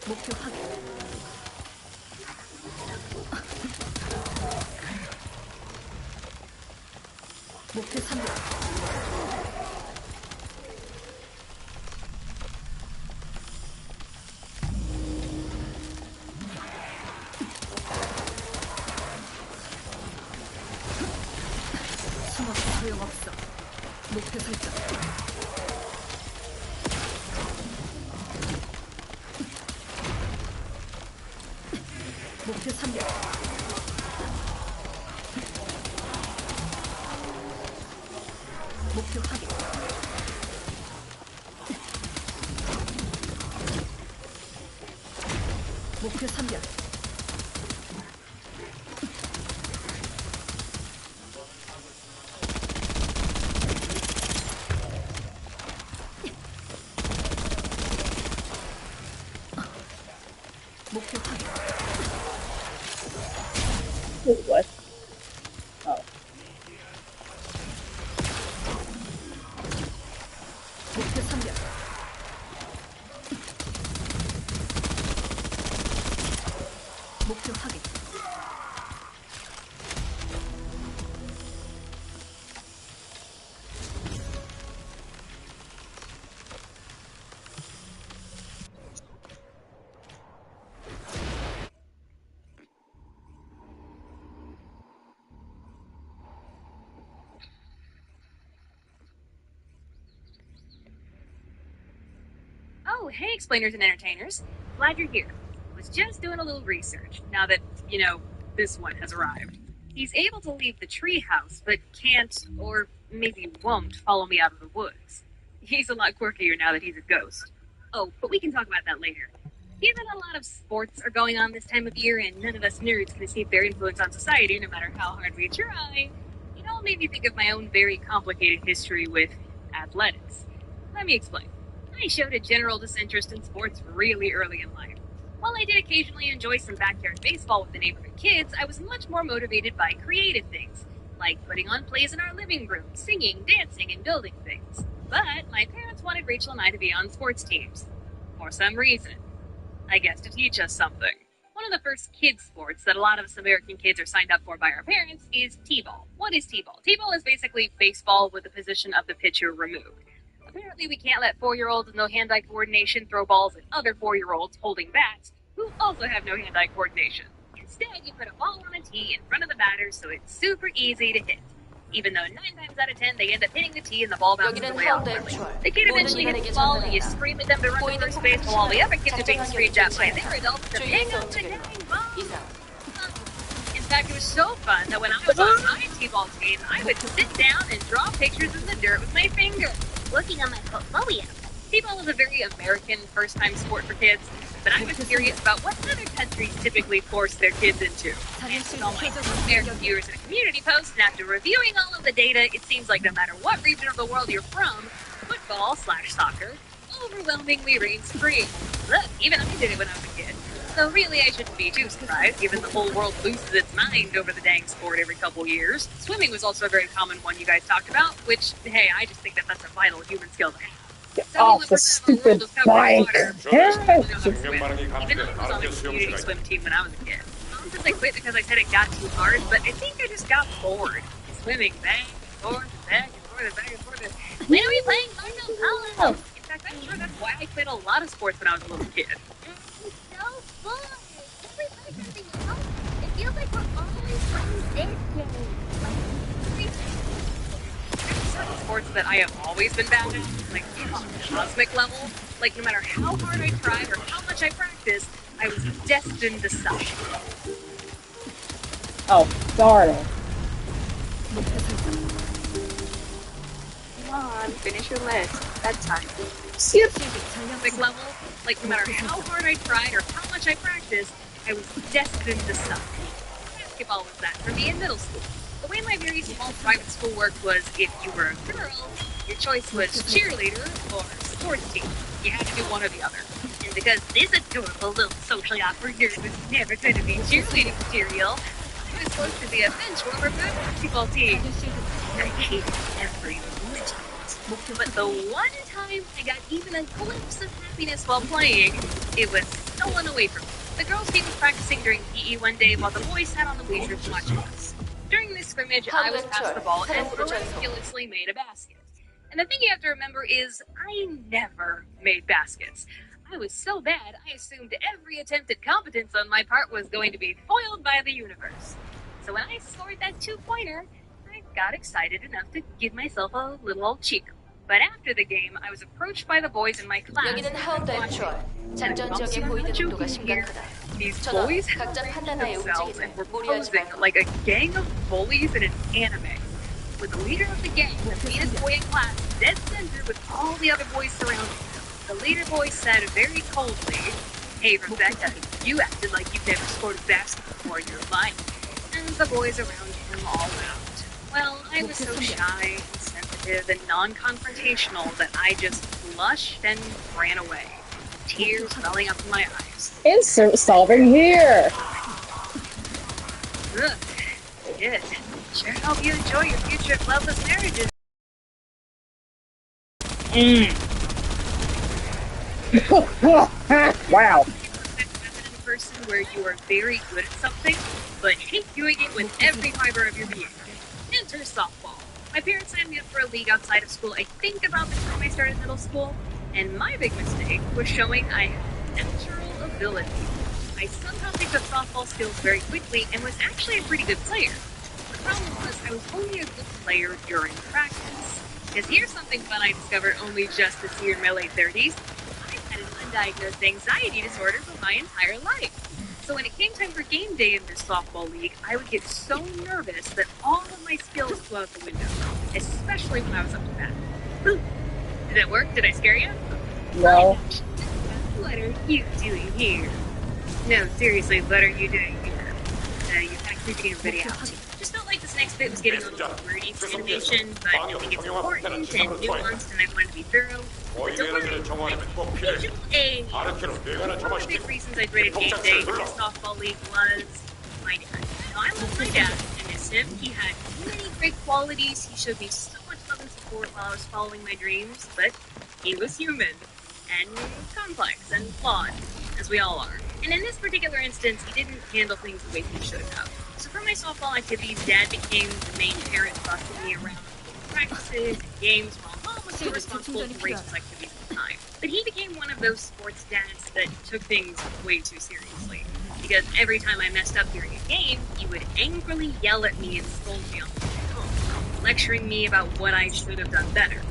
목표 확인. 목표 선별. 숨어서 소용없어. 목표 설정. 목표 선별. 목표 확인. 목표 선별. 목표 확인. What? Oh. 목표 선별. 목표 확인. Oh, hey, explainers and entertainers. Glad you're here. Was just doing a little research now that, this one has arrived. He's able to leave the treehouse, but can't, or maybe won't, follow me out of the woods. He's a lot quirkier now that he's a ghost. Oh, but we can talk about that later. Given a lot of sports are going on this time of year and none of us nerds can escape their influence on society no matter how hard we try, it all made me think of my own very complicated history with athletics. Let me explain. I showed a general disinterest in sports really early in life. While I did occasionally enjoy some backyard baseball with the neighborhood kids, I was much more motivated by creative things, like putting on plays in our living room, singing, dancing, and building things. But my parents wanted Rachel and I to be on sports teams. For some reason. I guess to teach us something. One of the first kids' sports that a lot of us American kids are signed up for by our parents is T-ball. What is T-ball? T-ball is basically baseball with the position of the pitcher removed. Apparently we can't let 4-year-olds with no hand-eye coordination throw balls at other 4-year-olds holding bats who also have no hand-eye coordination. Instead, you put a ball on a tee in front of the batter so it's super easy to hit. Even though 9 times out of 10 they end up hitting the tee and the ball bounces away awkwardly. The kid eventually hits the ball and you scream at them to run to first base while all the other kids are being screamed at by their adults to pick up the dang ball. In fact, it was so fun that when I was on my T-ball team, I would sit down and draw pictures in the dirt with my finger, working on my portfolio. T-ball is a very American first-time sport for kids, but I was curious about what other countries typically force their kids into. And with all my American viewers in a community post, and after reviewing all of the data, it seems like no matter what region of the world you're from, football/soccer overwhelmingly reigns supreme. Look, even I did it when I was a kid. So really, I shouldn't be too surprised, given the whole world loses its mind over the dang sport every couple years. Swimming was also a very common one you guys talked about, which, hey, I just think that that's a vital human skill to have. Off the stupid bike. Even I was on the community swim team when I was a kid. Mom says I quit because I said it got too hard, but I think I just got bored. Swimming back and forth and back and forth and back and forth. When are we playing Marco Polo? In fact, I'm sure that's why I played a lot of sports when I was a little kid. It's so fun. Can we play something else? It feels like we're always playing this game. Certain sports that I have always been bad at, like on a cosmic level, like no matter how hard I tried or how much I practiced, I was destined to suck. Oh, darn it. Come on, finish your list. Bedtime. Skip. Cosmic level, like no matter how hard I tried or how much I practiced, I was destined to suck. Basketball was that for me in middle school. The way my very small private school worked was if you were a girl, your choice was cheerleader or sports team. You had to do one or the other. And because this adorable little socially awkward nerd was never going to be cheerleading material, I was supposed to be a bench warmer for a basketball team. I hated every minute of it. But the one time I got even a glimpse of happiness while playing, it was stolen away from me. The girls' team was practicing during PE one day while the boys sat on the bleachers watching us. During this scrimmage, I was passed the ball and miraculously made a basket. And the thing you have to remember is I never made baskets. I was so bad, I assumed every attempt at competence on my part was going to be foiled by the universe. So when I scored that two-pointer, I got excited enough to give myself a little old cheer. But after the game, I was approached by the boys in my class. 여기는 하운드 M2. 작전 지역의 보이드 농도가 심각하다. These boys had themselves and were posing like a gang of bullies in an anime. With the leader of the gang, the meanest boy in class, dead center with all the other boys surrounding him. The leader boy said very coldly, "Hey Rebecca, you acted like you've never scored a basket before in your life." And the boys around him all laughed. Well, I was so shy, sensitive, and non-confrontational that I just blushed and ran away. Tears welling up in my eyes. Insert solving here. Ugh, good. Sure hope you enjoy your future loveless marriages. Wow. A person where you are very good at something, but hate doing it with every fiber of your being. Enter softball. My parents signed me up for a league outside of school, I think about the time I started middle school, and my big mistake was showing I had natural ability. I somehow picked up softball skills very quickly and was actually a pretty good player. The problem was I was only a good player during practice. Because here's something fun I discovered only just this year in my late 30s. I had an undiagnosed anxiety disorder for my entire life. So when it came time for game day in this softball league, I would get so nervous that all of my skills flew out the window, especially when I was up to bat. Did that work? Did I scare you? No. What are you doing here? No, seriously, what are you doing here? You're kind of creeping everybody out. Just felt like this next bit was getting a little wordy for animation, but I think it's important and nuanced, and I wanted to be thorough. But don't worry, visual aid. One of the big reasons I graded game day in this softball league was my dad. Now, I love my dad, and miss him. He had many great qualities. He showed me so much love and support while I was following my dreams, but he was human, and complex, and flawed, as we all are. And in this particular instance, he didn't handle things the way he should have. So for my softball activities, Dad became the main parent bossing me around practices and games while Mom was still responsible for Rachel's activities at the time. But he became one of those sports dads that took things way too seriously. Because every time I messed up during a game, he would angrily yell at me and scold me on the way home, lecturing me about what I should have done better.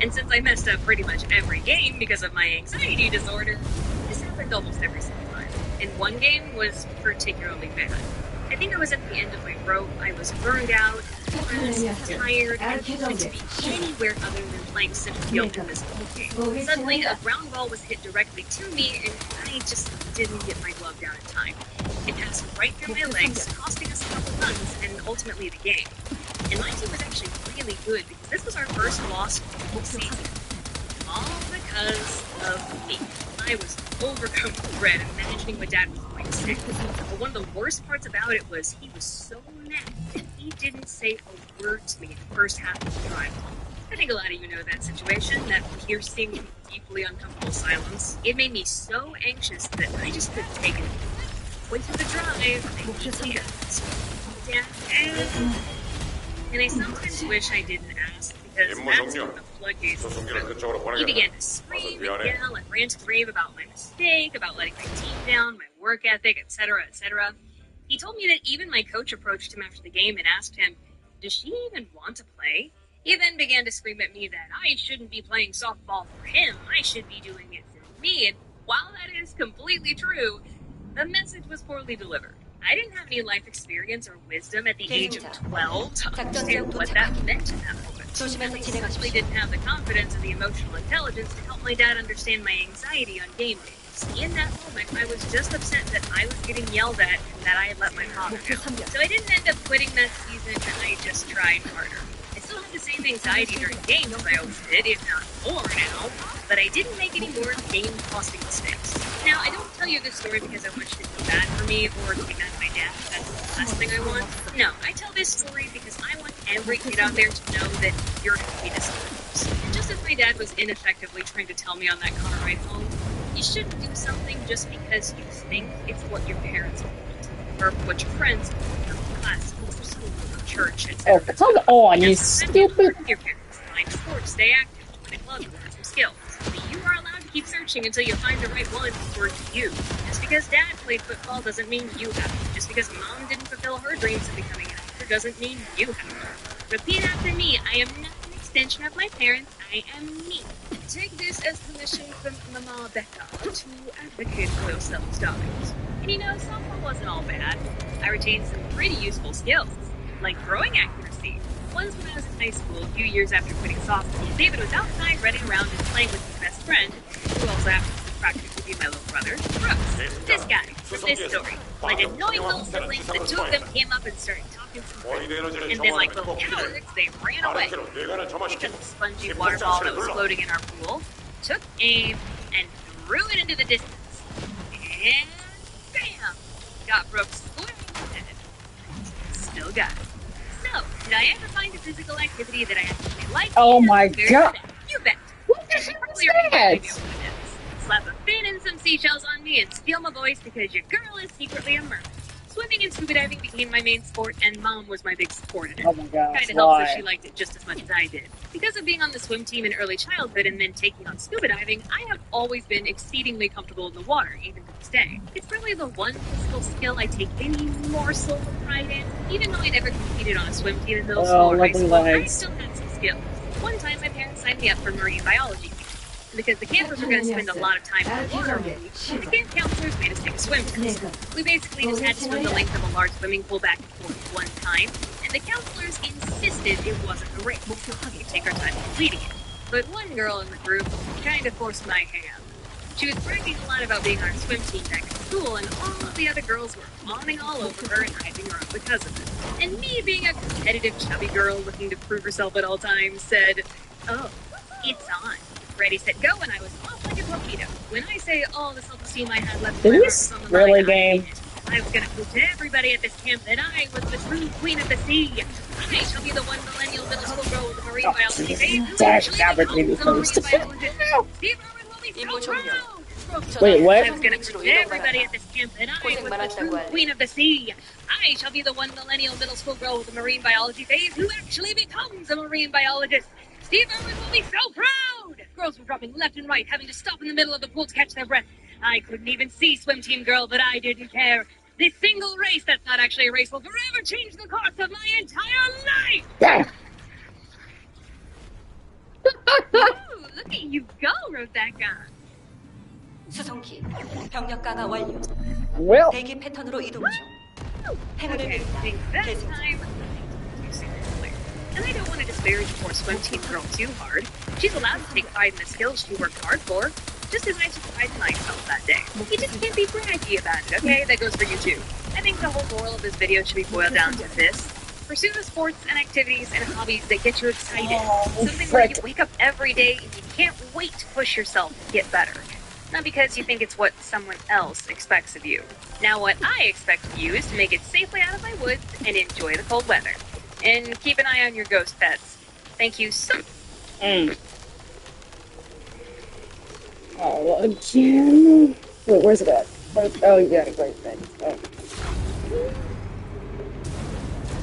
And since I messed up pretty much every game because of my anxiety disorder, this happened almost every single time. And one game was particularly bad. I think I was at the end of my rope, I was burned out, tired, and wanted to be anywhere other than playing center field in this whole game. Suddenly, a ground ball was hit directly to me, and I just didn't get my glove down in time. It passed right through my legs, costing us a couple runs, and ultimately the game. And my team was actually really good because this was our first loss of the whole season. All because of me. I was overcome with dread, imagining my dad was going sick. But one of the worst parts about it was he was so mad that he didn't say a word to me in the first half of the drive home. I think a lot of you know that situation, that piercing, deeply uncomfortable silence. It made me so anxious that I just couldn't take it. Went through the drive, I asked, Dad, and I sometimes wish I didn't ask, because that's when the floodgates opened. He began to scream and yell and rant and rave about my mistake, about letting my team down, my work ethic, etc., etc. He told me that even my coach approached him after the game and asked him, does she even want to play? He then began to scream at me that I shouldn't be playing softball for him, I should be doing it for me, and while that is completely true, the message was poorly delivered. I didn't have any life experience or wisdom at the age of 12 to understand what that meant in that moment. I simply didn't have the confidence or the emotional intelligence to help my dad understand my anxiety on game days. In that moment, I was just upset that I was getting yelled at and that I had let my father down. So I didn't end up quitting that season, I just tried harder. I still had the same anxiety during games as I always did, if not more now, but I didn't make any more game-costing mistakes. Now, I don't tell you this story because I want you to feel bad for me or to be mad at my dad. That's the last thing I want. No, I tell this story because I want every kid out there to know that you're happiness matters. And just as my dad was ineffectively trying to tell me on that car ride home, you shouldn't do something just because you think it's what your parents want, or what your friends want, or class, or school, or church, etc. Oh, come on, you stupid. Your parents find sports, stay active, join a club, learn some skills. But you are allowed to keep searching until you find the right one for you. Just because dad played football doesn't mean you have to. Just because mom didn't fulfill her dreams of becoming an actor doesn't mean you have to. Repeat after me. I am not an extension of my parents. I am me. Take this as permission from Mama Becca to advocate for your self-stylings. And you know, softball wasn't all bad. I retained some pretty useful skills, like throwing accuracy. Once when I was in high school, a few years after quitting softball, David was outside running around and playing with his best friend, who also happens to practically be my little brother, Brooks. This guy, from this story, like annoying little siblings, the two of them came up and started talking some crap. And then, like little cowards, they ran away. Picked up the spongy water ball that was floating in our pool, took aim, and threw it into the distance. And bam! Got Brooks square in the head. Still got it. So, did I ever find a physical activity that I actually liked? Oh my god. You bet. What the hell is that? Slap a fin and some seashells on me and steal my voice because your girl is secretly a mermaid. Swimming and scuba diving became my main sport, and mom was my big support in it. Oh my gosh, Kind of helps that she liked it just as much as I did. Because of being on the swim team in early childhood and then taking on scuba diving, I have always been exceedingly comfortable in the water, even to this day. It's really the one physical skill I take any morsel of pride in. Even though I never competed on a swim team in middle school or high school, I still had some skills. One time, my parents signed me up for marine biology. Because the campers were going to spend a lot of time in the water all week, the camp counselors made us take a swim test. We basically just had to swim the length of a large swimming pool back and forth one time, and the counselors insisted it wasn't a race. We'd take our time completing it. But one girl in the group kind of forced my hand. She was bragging a lot about being on our swim team back in school, and all of the other girls were fawning all over her and hyping her up because of it. And me, being a competitive, chubby girl looking to prove herself at all times, said, "Oh, it's on. Ready, set, go," and I was off like a torpedo. When I say all the self-esteem I had left over was on the line, I was going to prove to everybody at this camp that I was the true queen of the sea. I shall be the one millennial middle school girl with a marine biology babe who actually becomes a marine biologist. Steve Irwin will be so proud. Wait, what? I was going to prove to everybody at this camp that I was the true queen of the sea. I shall be the one millennial middle school girl with a marine biology babe who actually becomes a marine biologist. Steve Irwin will be so proud! Girls were dropping left and right, having to stop in the middle of the pool to catch their breath. I couldn't even see swim team girl, but I didn't care. This single race, that's not actually a race, will forever change the course of my entire life! Ooh, look at you go, Rebecca. 수송기 병력가가 완료. 대기 패턴으로 이동 중. 행운을 Okay, I think that 계속. time... And I don't want to disparage poor swim team girl too hard. She's allowed to take pride in the skills she worked hard for, just as I took pride in myself that day. You just can't be braggy about it, okay? That goes for you too. I think the whole moral of this video should be boiled down to this. Pursue the sports and activities and hobbies that get you excited. Something where you wake up every day and you can't wait to push yourself to get better. Not because you think it's what someone else expects of you. Now what I expect of you is to make it safely out of my woods and enjoy the cold weather. And keep an eye on your ghost pets. Thank you so much. Oh, again? Wait, where's it at? Oh, you got a great thing. Oh.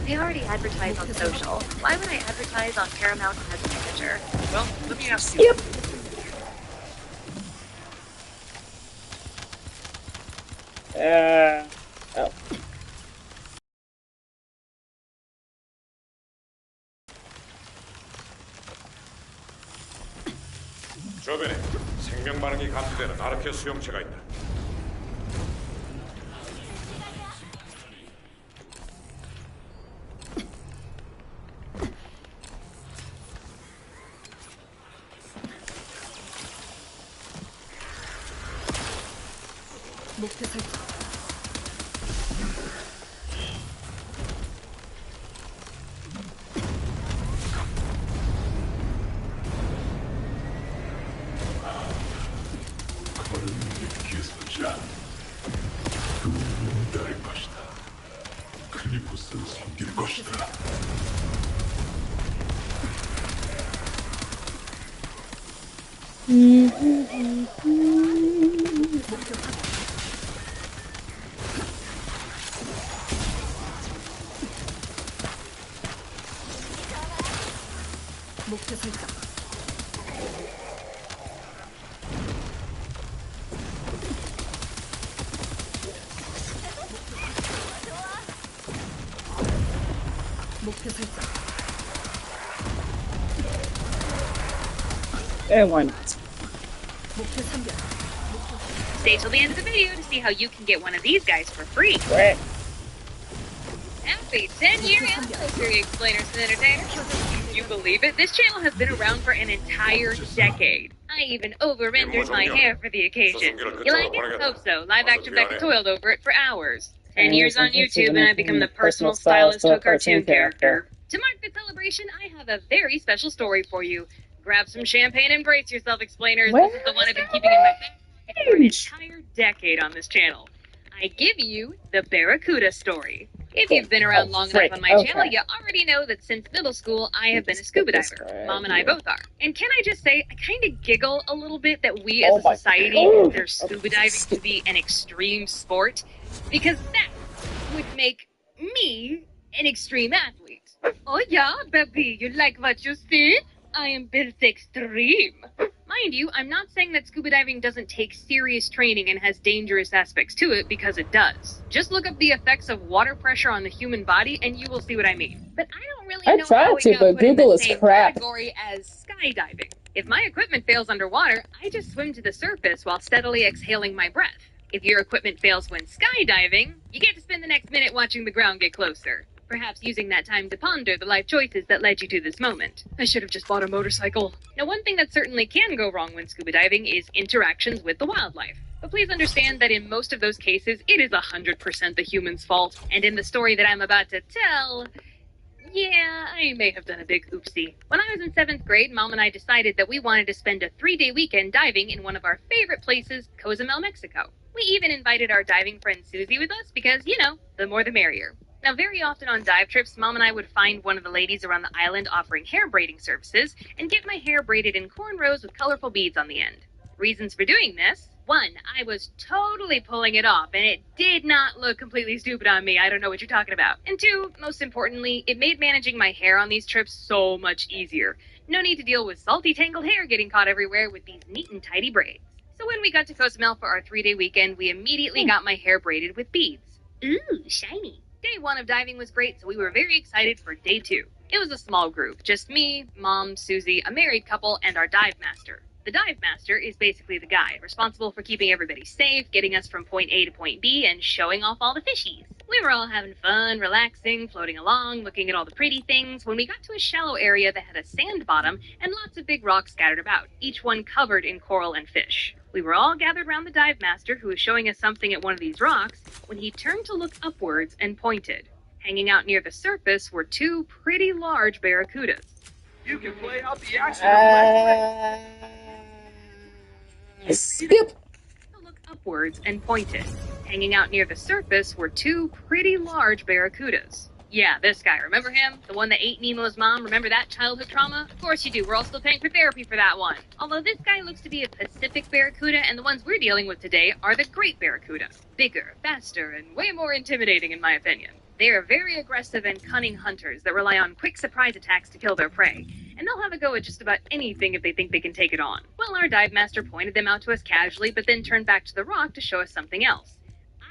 They already advertise on social. Why would I advertise on Paramount as a manager? Well, let me ask you. Yep. Oh. 주변에 생명 반응이 감지되는 아르케 수용체가 있다. 목표 설정. 목표 설정. 목표 설정. And why not? 목표 선별. Stay till the end of the video to see how you can get one of these guys for free. Right. Happy 10-year anniversary, Explainers and Entertainers. Can you believe it? This channel has been around for an entire decade. I even over-rendered my hair for the occasion. You like it? Hope so. Live action Becca toiled over it for hours. 10 years on YouTube and I've become the personal stylist to a cartoon character. To mark the celebration, I have a very special story for you. Grab some champagne and brace yourself, Explainers. This is the one I've been keeping in my back for an entire decade on this channel. I give you the Barracuda story. If you've been around long enough on my channel, you already know that since middle school, I have been a scuba diver. Mom and I both are. And can I just say, I kind of giggle a little bit that we as a society consider scuba diving to be an extreme sport, because that would make me an extreme athlete. Oh yeah, baby, you like what you see? I am built extreme. Mind you, I'm not saying that scuba diving doesn't take serious training and has dangerous aspects to it, because it does. Just look up the effects of water pressure on the human body and you will see what I mean. But I don't really know how it got put in the same category as skydiving. If my equipment fails underwater, I just swim to the surface while steadily exhaling my breath. If your equipment fails when skydiving, you get to spend the next minute watching the ground get closer. Perhaps using that time to ponder the life choices that led you to this moment. I should have just bought a motorcycle. Now, one thing that certainly can go wrong when scuba diving is interactions with the wildlife. But please understand that in most of those cases, it is 100% the human's fault. And in the story that I'm about to tell, yeah, I may have done a big oopsie. When I was in 7th grade, Mom and I decided that we wanted to spend a 3-day weekend diving in one of our favorite places, Cozumel, Mexico. We even invited our diving friend Susie with us because, you know, the more the merrier. Now, very often on dive trips, Mom and I would find one of the ladies around the island offering hair braiding services and get my hair braided in cornrows with colorful beads on the end. Reasons for doing this: 1, I was totally pulling it off, and it did not look completely stupid on me. I don't know what you're talking about. And 2, most importantly, it made managing my hair on these trips so much easier. No need to deal with salty, tangled hair getting caught everywhere with these neat and tidy braids. So when we got to Cozumel for our 3-day weekend, we immediately got my hair braided with beads. Ooh, shiny. Day 1 of diving was great, so we were very excited for day 2. It was a small group, just me, Mom, Susie, a married couple, and our dive master. The dive master is basically the guide, responsible for keeping everybody safe, getting us from point A to point B, and showing off all the fishies. We were all having fun, relaxing, floating along, looking at all the pretty things, when we got to a shallow area that had a sand bottom and lots of big rocks scattered about, each one covered in coral and fish. We were all gathered around the dive master, who was showing us something at one of these rocks, when he turned to look upwards and pointed. Hanging out near the surface were two pretty large barracudas. You can play out the action. Skip. Look upwards and pointed. Hanging out near the surface were two pretty large barracudas. Yeah, this guy. Remember him? The one that ate Nemo's mom? Remember that childhood trauma? Of course you do. We're all still paying for therapy for that one. Although this guy looks to be a Pacific barracuda, and the ones we're dealing with today are the great barracuda. Bigger, faster, and way more intimidating in my opinion. They are very aggressive and cunning hunters that rely on quick surprise attacks to kill their prey, and they'll have a go at just about anything if they think they can take it on. Well, our dive master pointed them out to us casually, but then turned back to the rock to show us something else.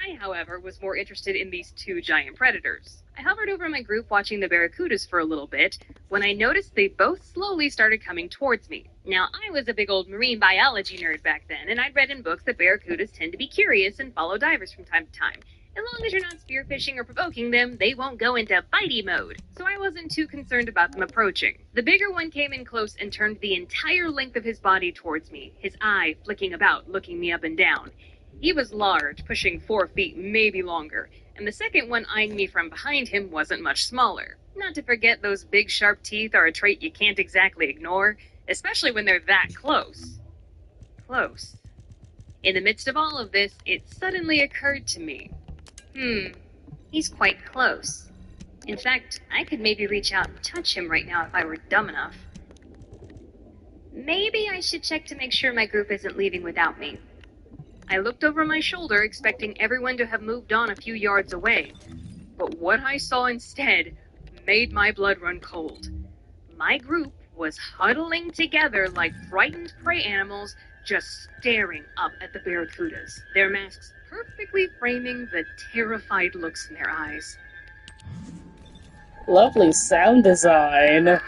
I, however, was more interested in these two giant predators. I hovered over my group watching the barracudas for a little bit, when I noticed they both slowly started coming towards me. Now, I was a big old marine biology nerd back then, and I'd read in books that barracudas tend to be curious and follow divers from time to time. As long as you're not spearfishing or provoking them, they won't go into bitey mode, so I wasn't too concerned about them approaching. The bigger one came in close and turned the entire length of his body towards me, his eye flicking about, looking me up and down. He was large, pushing 4 feet, maybe longer, and the second one eyeing me from behind him wasn't much smaller. Not to forget those big sharp teeth are a trait you can't exactly ignore, especially when they're that close. Close. In the midst of all of this, it suddenly occurred to me. He's quite close. In fact, I could maybe reach out and touch him right now if I were dumb enough. Maybe I should check to make sure my group isn't leaving without me. I looked over my shoulder, expecting everyone to have moved on a few yards away. But what I saw instead made my blood run cold. My group was huddling together like frightened prey animals, just staring up at the barracudas, their masks perfectly framing the terrified looks in their eyes. Lovely sound design.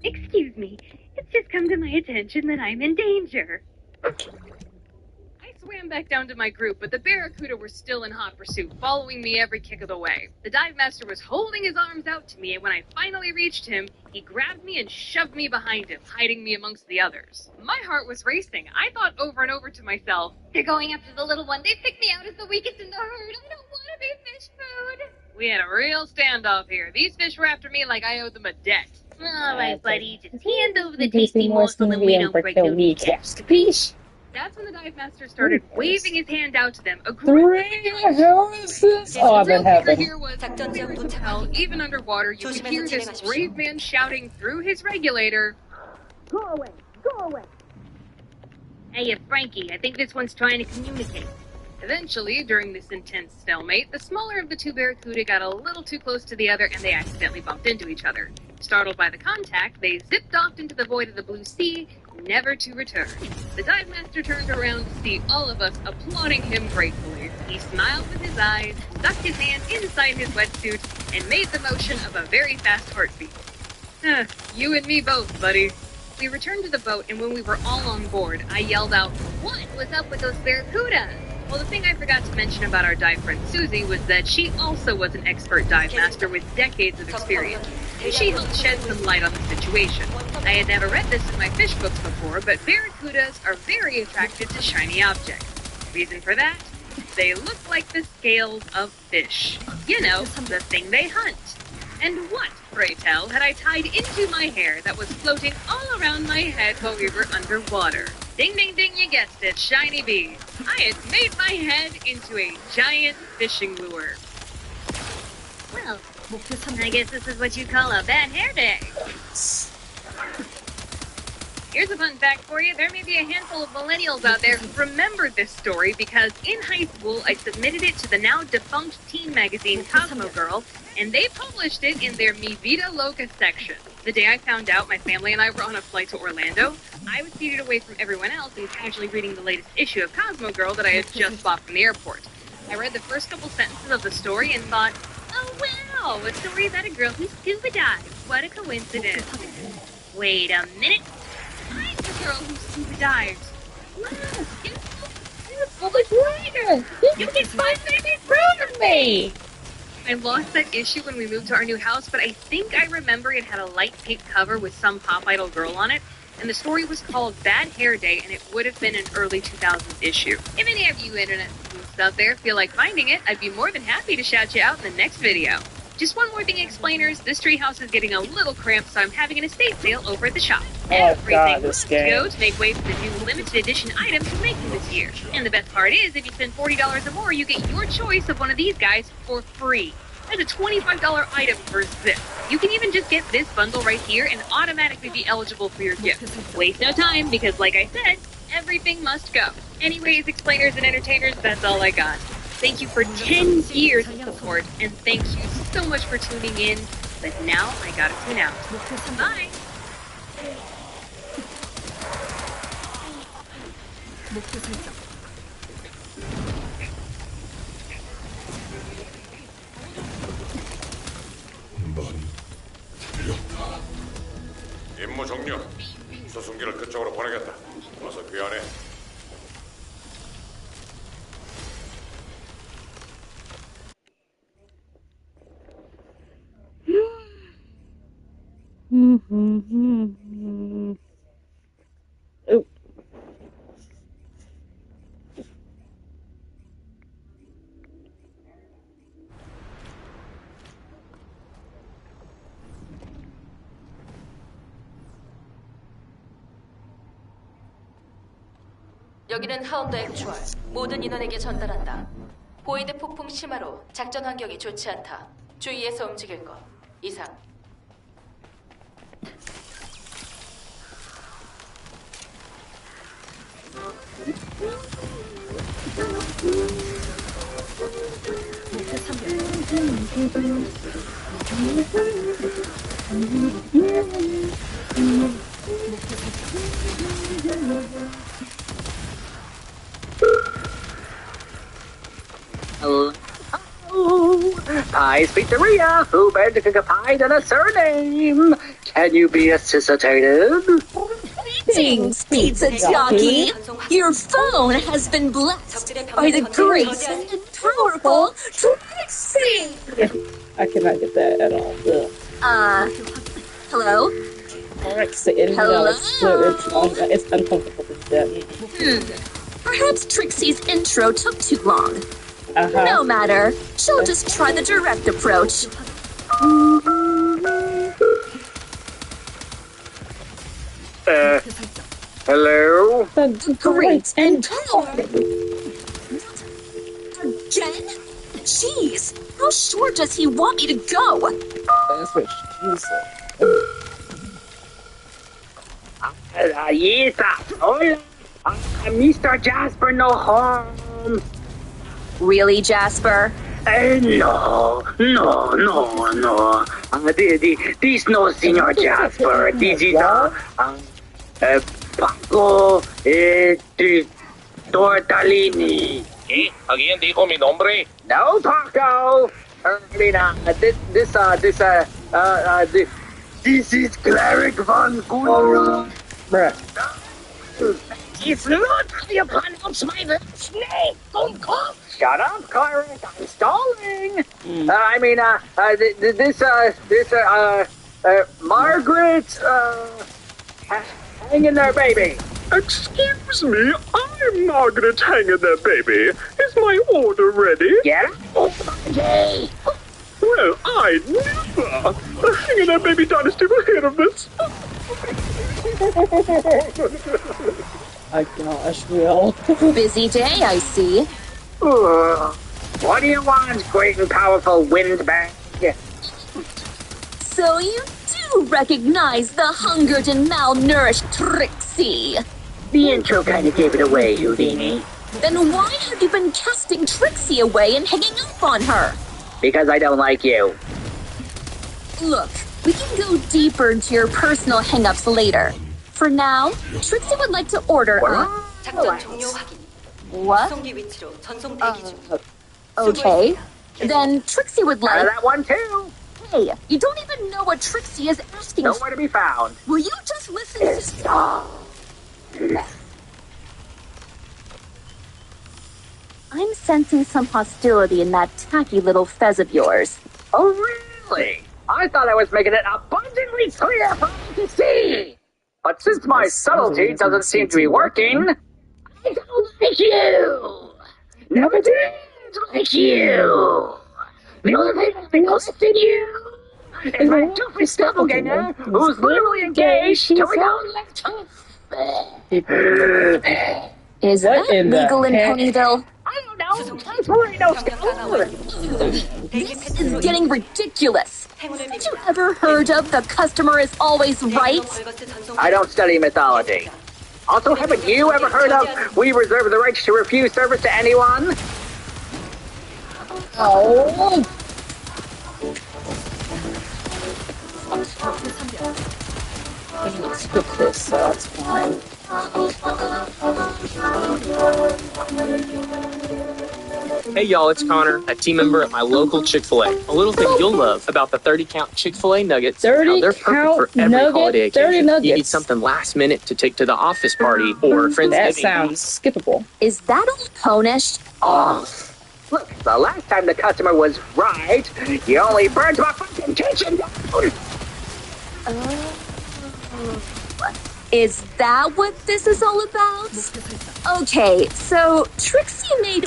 Excuse me, it's just come to my attention that I'm in danger. I swam back down to my group, but the barracuda were still in hot pursuit, following me every kick of the way. The dive master was holding his arms out to me, and when I finally reached him, he grabbed me and shoved me behind him, hiding me amongst the others. My heart was racing. I thought over and over to myself, They're going after the little one. They picked me out as the weakest in the herd. I don't want to be fish food. we had a real standoff here. These fish were after me like I owed them a debt. All right, buddy. Just hand over the Tasty tasty morsel and we don't break no kneecaps. Capiche? That's when the dive master started waving his hand out to them. Three houses? Oh, I'm in heaven. Here was clear as hell. Even underwater, you could hear this brave man shouting through his regulator, Go away. Go away. Hey, Frankie, I think this one's trying to communicate. Eventually, during this intense stalemate, the smaller of the two barracuda got a little too close to the other and they accidentally bumped into each other. Startled by the contact, they zipped off into the void of the blue sea, never to return. The dive master turned around to see all of us applauding him gratefully. He smiled with his eyes, stuck his hand inside his wetsuit, and made the motion of a very fast heartbeat. You and me both, buddy. We returned to the boat, and when we were all on board, I yelled out, "What was up with those barracudas?" Well, the thing I forgot to mention about our dive friend Susie was that she also was an expert dive master with decades of experience, and she helped shed some light on the situation. I had never read this in my fish books before, but barracudas are very attracted to shiny objects. Reason for that? They look like the scales of fish. You know, the thing they hunt. And what, pray tell, had I tied into my hair that was floating all around my head while we were underwater? Ding, ding, ding, you guessed it, shiny bees. I had made my head into a giant fishing lure. Well, I guess this is what you call a bad hair day. Here's a fun fact for you. There may be a handful of millennials out there who remember this story because in high school I submitted it to the now defunct teen magazine Cosmo Girl, and they published it in their Mi Vida Loca section. The day I found out my family and I were on a flight to Orlando, I was seated away from everyone else and casually reading the latest issue of Cosmo Girl that I had just bought from the airport. I read the first couple sentences of the story and thought, oh wow, a story about a girl who scuba dives. What a coincidence. Wait a minute. I'm the girl who scuba dives. Wow, foolish writer! You can find anything rude of me! I lost that issue when we moved to our new house, but I think I remember it had a light pink cover with some pop idol girl on it, and the story was called Bad Hair Day, and it would have been an early 2000s issue. If any of you internet sleuths out there feel like finding it, I'd be more than happy to shout you out in the next video. Just one more thing, explainers. This treehouse is getting a little cramped, so I'm having an estate sale over at the shop. Everything this must game. go to make way for the new limited edition items we're making this year. And the best part is, if you spend $40 or more, you get your choice of one of these guys for free. That's a $25 item versus this. You can even just get this bundle right here and automatically be eligible for your gift. Waste no time, because like I said, everything must go. Anyways, explainers and entertainers, that's all I got. Thank you for 10 years of support, and thank you so much for tuning in. But now I gotta tune out. Bye! 임무 종료. 수송기를 그쪽으로 보내겠다. 어서 귀환해. Oh. 여기는 하운드 액추얼. 모든 인원에게 전달한다. 보이드 폭풍 심화로 작전 환경이 좋지 않다. 주의해서 움직일 것. 이상. Hello. Pie's Pizzeria. Who better to cook a pie than a surname? Can you be associated? Greetings, pizza jockey. Your phone has been blessed by the great and powerful Trixie. I cannot get that at all. Ugh. Hello? Trixie. Hello? It's uncomfortable to death. Perhaps Trixie's intro took too long. No matter. She'll just try the direct approach. Hello? Great and powerful. Again? Jeez, how short does he want me to go? That's what she said. Yes, hola. Mr. Jasper no home. Really, Jasper? No. This no Senor Jasper. This is Paco Tortellini. Again, dijo mi nombre. No, Paco. This is Cleric Von Gulra. Bruh. It's not how you pronounce my last name. Don't call. Shut up, Cleric. I'm stalling. Margaret, hanging their baby. Excuse me, I'm Margaret hanging there, baby. Is my order ready? Get out, Jay. Well, I never. The hanging there baby dynasty will hear of this. My gosh, Will. Busy day, I see. What do you want, great and powerful windbag? So you do recognize the hungered and malnourished Trixie. The intro kind of gave it away, Houdini. Then why have you been casting Trixie away and hanging up on her? Because I don't like you. Look, we can go deeper into your personal hang-ups later. For now, Trixie would like to order 작전 종료 확인. What? 수송기 위치로 전송 대기 중. Okay. Then Trixie would like... That one too. Hey, you don't even know what Trixie is asking for. Nowhere to be found. Will you just listen to... sensing some hostility in that tacky little fez of yours. Oh, really? I thought I was making it abundantly clear for all to see. But since my subtlety doesn't seem to be working, I don't like you. Never did like you. The only thing I've been in you is my doofus doppelganger who's literally engaged to my own left hoof. Is that legal in Ponyville? I don't know. That's where I know This is getting ridiculous. Haven't you ever heard of the customer is always right? I don't study mythology. Also, haven't you ever heard of we reserve the right to refuse service to anyone? Oh. I can skip this, so that's fine. Hey y'all, it's Connor, a team member at my local Chick-fil-A. A little thing you'll love about the 30-count Chick-fil-A nuggets, how they're perfect for every holiday occasion. You need something last minute to take to the office party or friends. That sounds skippable. Is that all Ponish? Oh, look, the last time the customer was right, you only burned my fucking kitchen down. Is that what this is all about? Okay, so Trixie made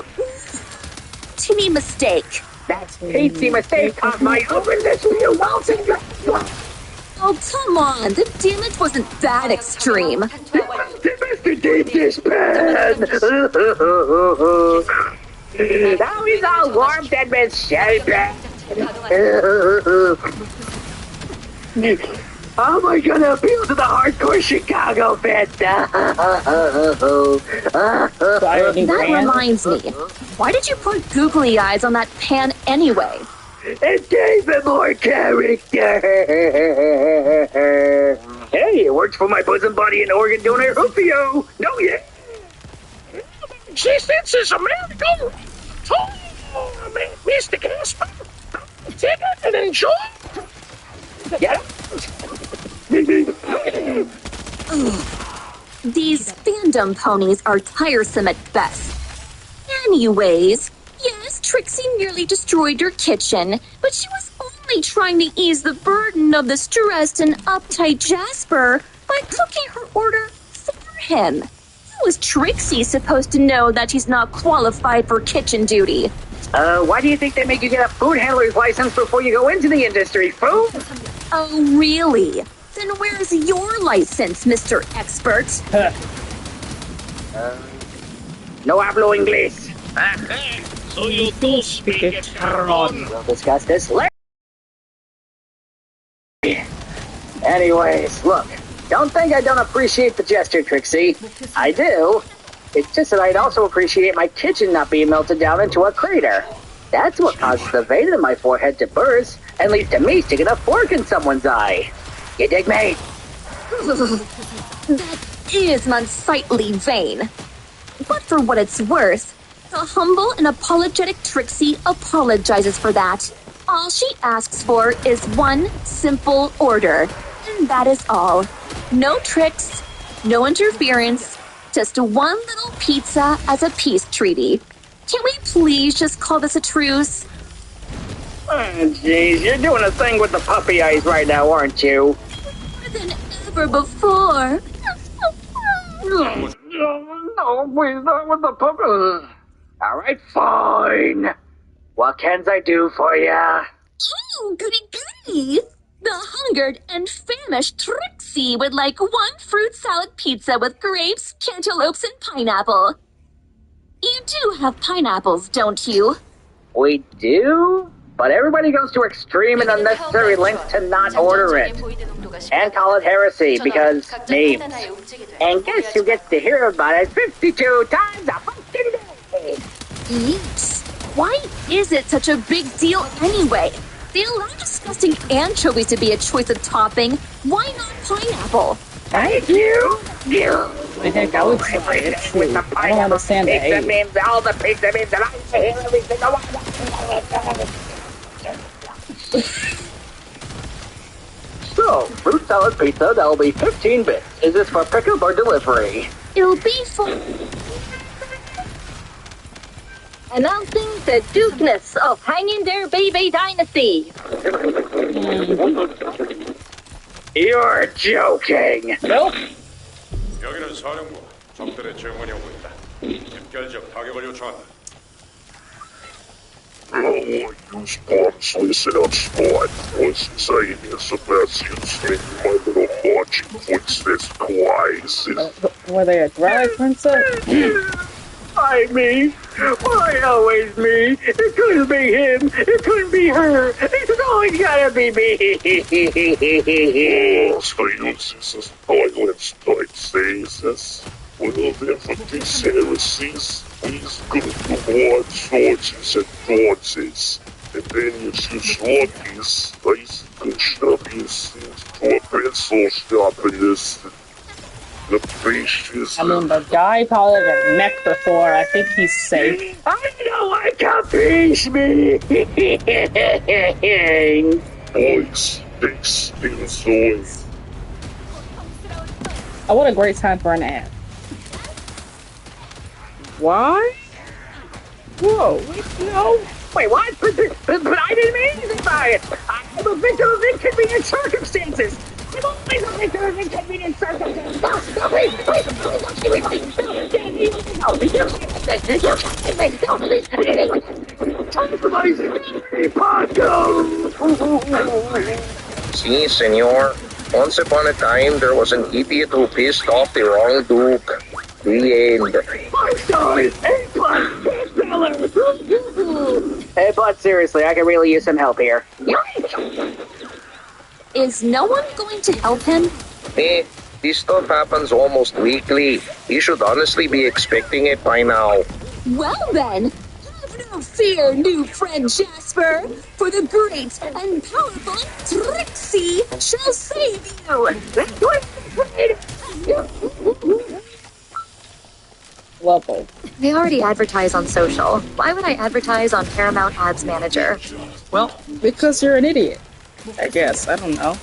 teeny mistake. That teensy mistake caused my openness to you melting. Oh, come on. The damage wasn't that extreme. Mr. Deep Dish Pan. Now he's all warmed and misshapen. How am I gonna appeal to the hardcore Chicago fans? That reminds me. Why did you put googly eyes on that pan anyway? It gave it more character. Hey, it works for my bosom buddy and organ donor Rufio. No, yeah. Existence is a miracle. Oh, man, Mr. Casper, take it and enjoy. Yeah. These fandom ponies are tiresome at best. Anyways, yes, Trixie nearly destroyed your kitchen, but she was only trying to ease the burden of the stressed and uptight Jasper by cooking her order for him. How is Trixie supposed to know that he's not qualified for kitchen duty? Why do you think they make you get a food handler's license before you go into the industry, fool? Oh, really? Then where's your license, Mr. Expert? No hablo inglés. So you do speak it, Ron. We'll discuss this later. Anyways, look. Don't think I don't appreciate the gesture, Trixie. I do. It's just that I'd also appreciate my kitchen not being melted down into a crater. That's what causes the vein in my forehead to burst and leads to me sticking a fork in someone's eye. You dig me? That is an unsightly vein. But for what it's worth, the humble and apologetic Trixie apologizes for that. All she asks for is one simple order, and that is all. No tricks, no interference, just one little pizza as a peace treaty. Can we please just call this a truce? Oh, jeez, you're doing a thing with the puppy eyes right now, aren't you? More than ever before. No, please, not with the puppy. All right, fine. What can I do for ya? Ooh, goody goody. The hungered and famished Trixie would like one fruit salad pizza with grapes, cantaloupes, and pineapple. You do have pineapples, don't you? We do? But everybody goes to extreme and unnecessary lengths to not order it. And call it heresy because memes. And guess who gets to hear about it 52 times a fucking day? Yeesh. Why is it such a big deal anyway? They allow disgusting anchovies to be a choice of topping. Why not pineapple? Thank you. I think I would say it's true. I don't understand the pizza hate. memes, all the pizza memes, and I hear every single one. So, fruit salad pizza, that'll be 15 bits. Is this for pickup or delivery? It'll be for... announcing the Dukeness of Hanging Their Baby Dynasty. You're joking. Nope. 여기는 사령부. 적들의 증원이 오고 있다. 집결적 타격을 요청한다. You sponsors it on spot. What's saying is Sebastian's making my little marching voice this quiet. Were they a drag princess? Why me? Why always me? It couldn't be him. It couldn't be her. It's always gotta be me. So uses violence like says one of the these heresies. He's good to ward sources and forces. And then you use sluggies, nice good stubbies, to a pencil sharpness. The patience. I mean, the guy probably had a neck before. I think he's safe. I know I can piece me. Boys, they still soy. Oh, what a great time for an ad. Why? Whoa, no. Wait, what? But I didn't mean anything by it. I'm a victim of inconvenient circumstances. I'm always a victim of inconvenient circumstances. No, please. Si, senor. Once upon a time, there was an idiot who pissed off the wrong Duke. The end. I'm sorry. Hey, but seriously, I could really use some help here. Is no one going to help him? This stuff happens almost weekly. He should honestly be expecting it by now. Well then, have no fear, new friend Jasper, for the great and powerful Trixie shall save you. Lovely. They already advertise on social. Why would I advertise on Paramount Ads Manager? Well, because you're an idiot. I guess. I don't know.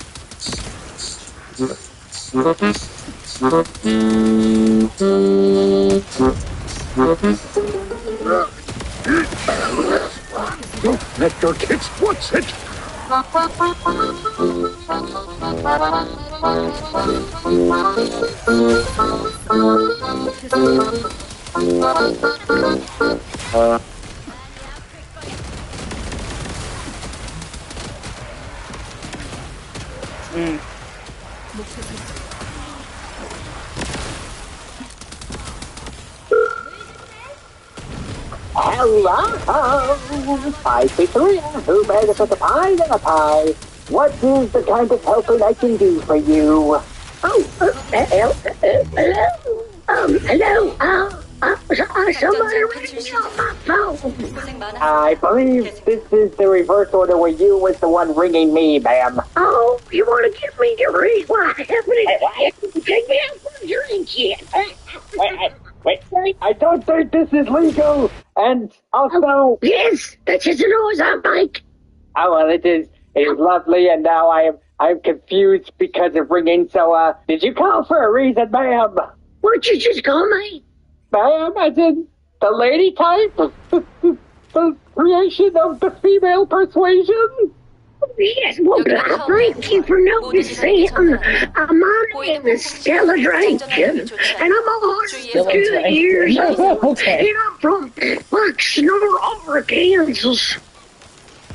Let your kids watch it. Hello, 563. Who better put the pie than a pie? What is the kind of helping I can do for you? Hello. Somebody ring me on my phone. I believe this is the reverse order where you was the one ringing me, ma'am. Oh, you want to give me your ring? Why, haven't take me out for a drink yet? Wait, I don't think this is legal. And also... yes, that's just the noise I make. Oh, well, it is lovely, and now I'm confused because of ringing, so, did you call for a reason, ma'am? What'd you just call me? Ma'am, as in the lady type? The creation of the female persuasion? Yes, well, thank you for noticing. My name is Stella Drake, and I'm a horse for 2 years old, and I'm from Bucksnore, Arkansas.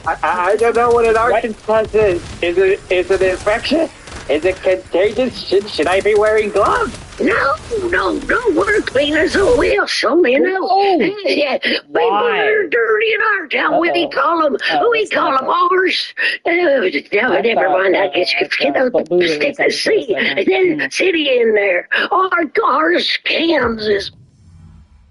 I don't know what an Arkansas is. Is it infectious? Is it contagious? Should I be wearing gloves? No, don't wear clean as a whistle, you know. Yeah, people are dirty in our town. We call them ours. Never mind, I guess stick the C, and then city in there. Ours, Kansas.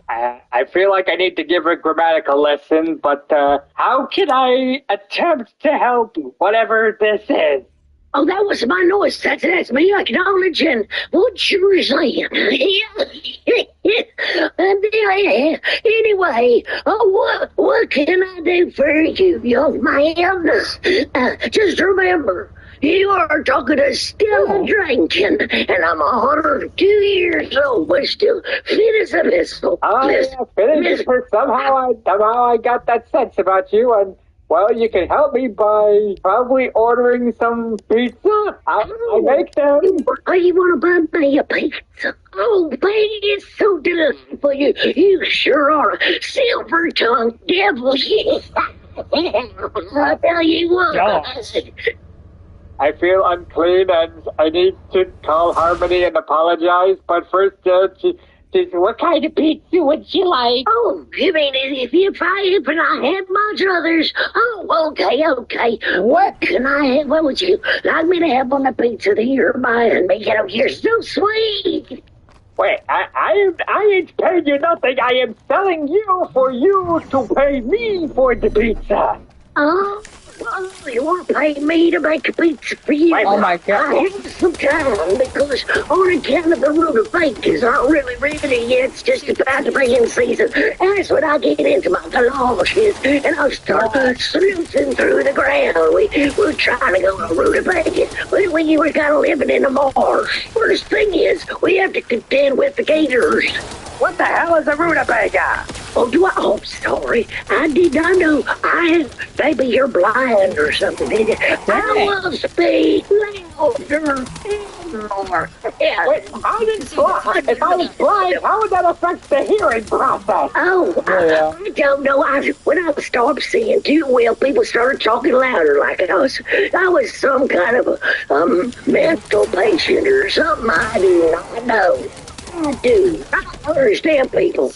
I feel like I need to give her a grammatical lesson, but how can I attempt to help whatever this is? Oh, that was my noise. That's me acknowledging what you're saying. Anyway, what can I do for you, young man? Just remember, You are talking to still drinking, and I'm 102 years old, but still fit as a missile. Oh, yeah, fit as a somehow I got that sense about you, and, well, you can help me by probably ordering some pizza. I make them. You want to buy me a pizza? Oh, baby, it's so delightful. You sure are a silver-tongued devil. I tell you what. I feel unclean and I need to call Harmony and apologize, but first, what kind of pizza would you like? Oh, you mean if I had my druthers? Oh, okay. What can I have? What would you like me to have on the pizza that you're buying me? You're so sweet. Wait, I ain't paying you nothing. I am selling you for you to pay me for the pizza. Oh, well, you want to pay me to make a pizza for you? Oh my God. I have some time because on account of the rutabagas aren't really ready yet. It's just about to be in season. That's when I get into my galoshes and I start sluicing through the ground. We're trying to go to rutabagas, but we were kind of living in the marsh. First thing is, we have to contend with the gators. What the hell is a rutabaga? Oh, I'm sorry. I did not know. Maybe you're blind or something. I will speak louder. Yeah. Wait, if I was blind, how would that affect the hearing process? I don't know. When I stopped seeing too well, people started talking louder like I was some kind of a mental patient or something. I do not know. I do. I don't understand people.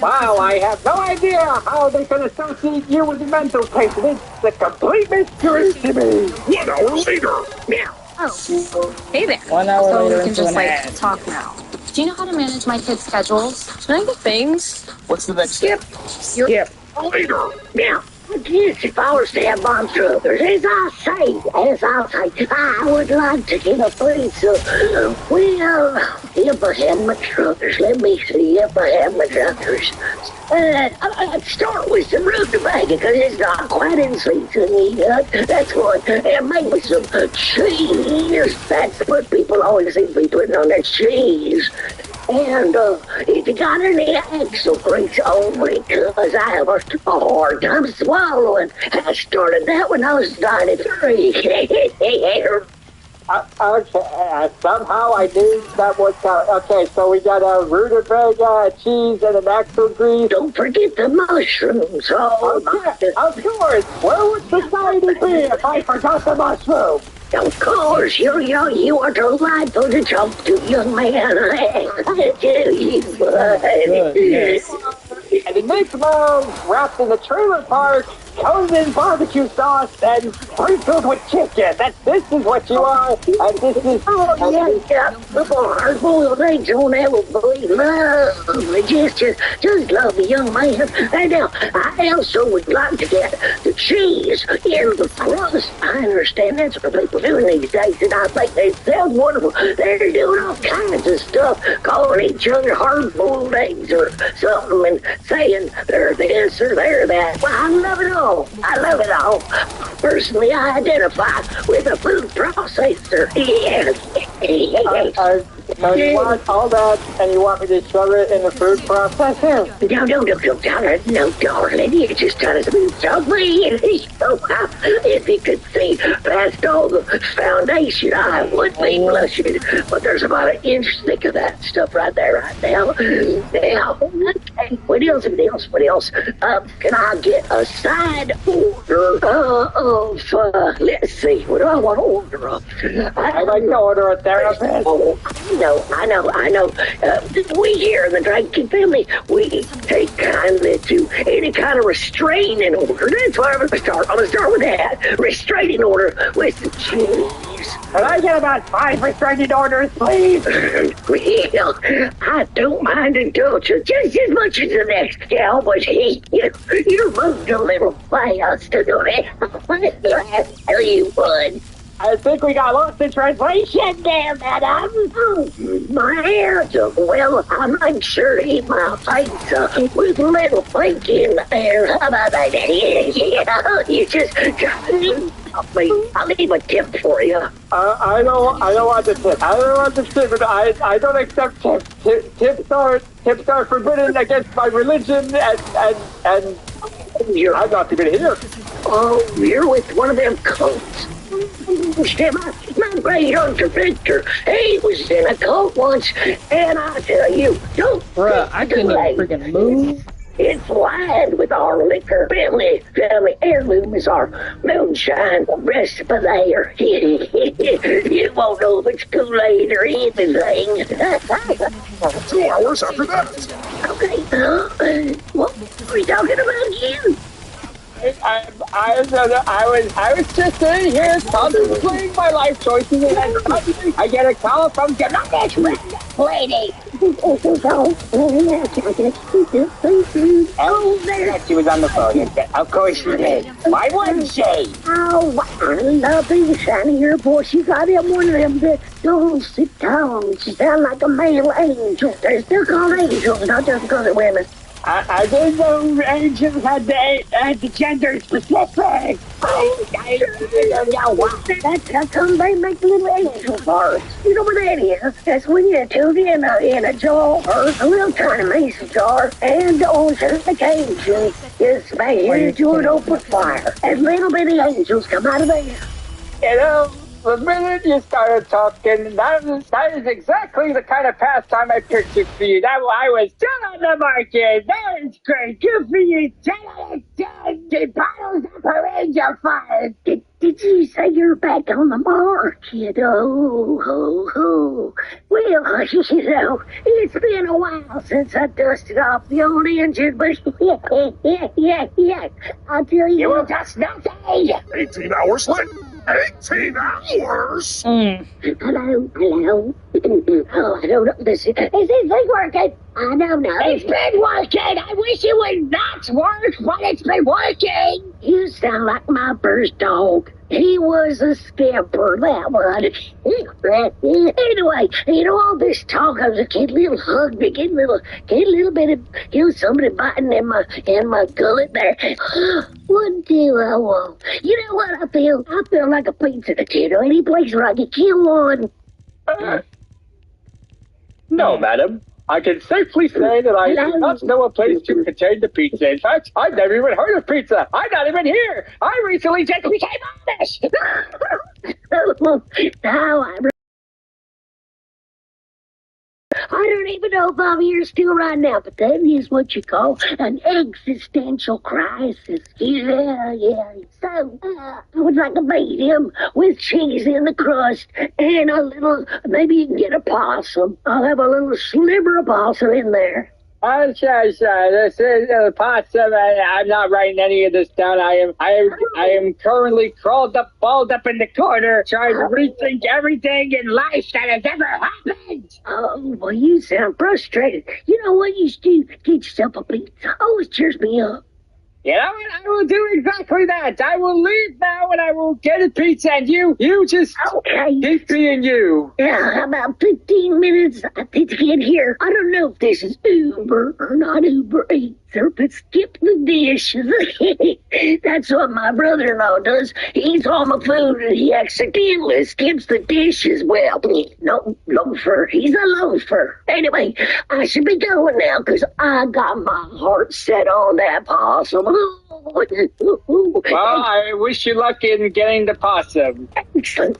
Wow, I have no idea how they can associate you with a mental patient. It's a complete mystery to me. 1 hour later. Meow. Oh, hey there. 1 hour So later we can into just an ad. talk now. Do you know how to manage my kids' schedules? Can I get things? What's the next step? Skip. Later. Meow. I guess if I was to have my druthers, as I say, I would like to get a pizza. Well, if I have my druthers, let me see if I have my druthers. I'd start with some rutabaga because it's not quite in season yet. That's one. And maybe some cheese. That's what people always seem to be putting on their cheese. And if you got any axle grease on me, because I have a hard time swallowing. I started that when I was 93. Somehow I knew that would count. Okay, so we got a rutabaga, a cheese, and an axle grease. Don't forget the mushrooms. Of course. Where would society be if I forgot the mushroom? Of course, you are delightful to talk to, young man. I tell you what. And the next move, wrapped in the trailer park, coated in barbecue sauce, and sprinkled with chicken. This is what you are, and this is... Oh, yeah. The hard-boiled eggs on that will be lovely. Just lovely, young man. And now, I also would like to get the cheese in the crust. I understand that's what people do these days, and I think they sound wonderful. They're doing all kinds of stuff, calling each other hard-boiled eggs or something, and saying they're this or they're that. Well, I love it all. Personally, I identify with a food processor. Yes. So you want all that, and you want me to shove it in the food processor? No, darling, you're just trying to be so mean. If you could see past all the foundation, I would be blushing. But there's about an inch thick of that stuff right there, right now. Now, okay, what else? Can I get a side order of, let's see, what do I want to order of? I'd like to order a therapist. Oh, I know. We here in the Dragon family, we take kindly to any kind of restraining order. That's where I'm going to start. I'm going to start with that. Restraining order with some cheese. Can I get about 5 restraining orders, please? Well, I don't mind indulging just as much as the next gal, but you're moved a little fast. I tell you what. I think we got lost in translation there, madam. Oh, my hair took. Well, I make sure to eat my pizza with a little pinky in the air. How about that? Yeah, you just I'll leave a tip for you. I don't want the tip. I don't want the tip. I don't accept tips. Tips are forbidden against my religion, and I'm not even here. Oh, you're with one of them cults. My great uncle Victor, he was in a cult once, and I tell you, don't. Bruh, I couldn't even freaking move. It's lined with our liquor. Family heirloom is our moonshine. The rest of it there. You won't know if it's Kool-Aid or anything. 2 hours after that. Okay. What are we talking about again? I was just sitting here contemplating my life choices, and then suddenly I get a call from the next lady. Oh, there she was on the phone. Of course she did. Why wouldn't she? Oh, I love these shiny hair voice. You got him one of them that dulcet tones. You sound like a male angel. They're still called angels, not just because of women. I didn't know angels had the gender specific. That's how come they make little angel parts. You know what that is? That's when you tune in a jar, a little tiny mason jar, and on certain occasions, you smash it into an open fire, and little bitty angels come out of there. You know, the minute you started talking, that is exactly the kind of pastime I pictured for you. That I was still on the market. That is great. Good for you. 10 out of 10. The bottles up her angel fire. Did you say you're back on the market? Oh. Well, you know, it's been a while since I dusted off the old engine, but yeah. I'll tell you. You will dust nothing. 18 hours late. 18 hours? Hello. Oh, I don't know. Is this thing working? I don't know. It's been working. I wish it would not work, but it's been working. You sound like my first dog. He was a scamper, that one. Anyway, you know, all this talk, I was a kid, little hug me, get a little bit of, somebody biting in my gullet there. What do I want? You know what I feel? I feel like a pizza potato. Any place where I can kill one. No, madam. I can safely say that I do not know a place to contain the pizza. In fact, I've never even heard of pizza. I'm not even here. I recently just became honest. I don't even know if I'm here still right now, but that is what you call an existential crisis. Yeah. So, I would like a medium with cheese in the crust and a little, maybe you can get a possum. I'll have a little sliver of possum in there. I'm sorry. This is a possum. I'm not writing any of this down. I am currently balled up in the corner, trying to rethink everything in life that has ever happened. Oh, well, you sound frustrated. You know what you should do? Get yourself a pizza. Always cheers me up. You know what? I will do exactly that. I will leave now and I will get a pizza and you just keep being you. Yeah, about 15 minutes I think to get here. I don't know if this is Uber or not Uber Eats or if it's skip the dishes. That's what my brother-in-law does. He eats all my food and he accidentally skips the dishes. Well, no, loafer. He's a loafer. Anyway, I should be going now because I got my heart set on that possum. Well, I wish you luck in getting the possum. Excellent.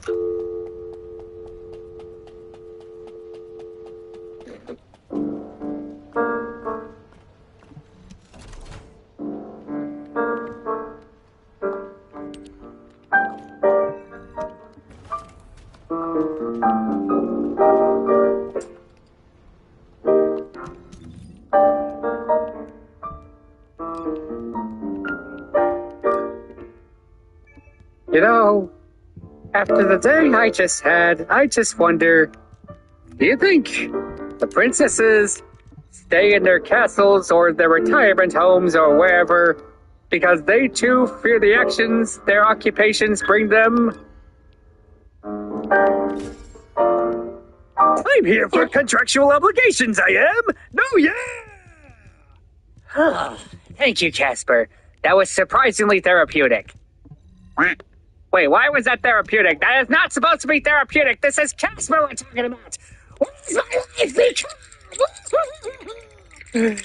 You know, after the day I just had, I just wonder, do you think the princesses stay in their castles or their retirement homes or wherever because they too fear the actions their occupations bring them? I'm here for contractual obligations, I am. No, yeah! Thank you, Casper. That was surprisingly therapeutic. Wait, why was that therapeutic? That is not supposed to be therapeutic. This is Casper we're talking about. What is my life become?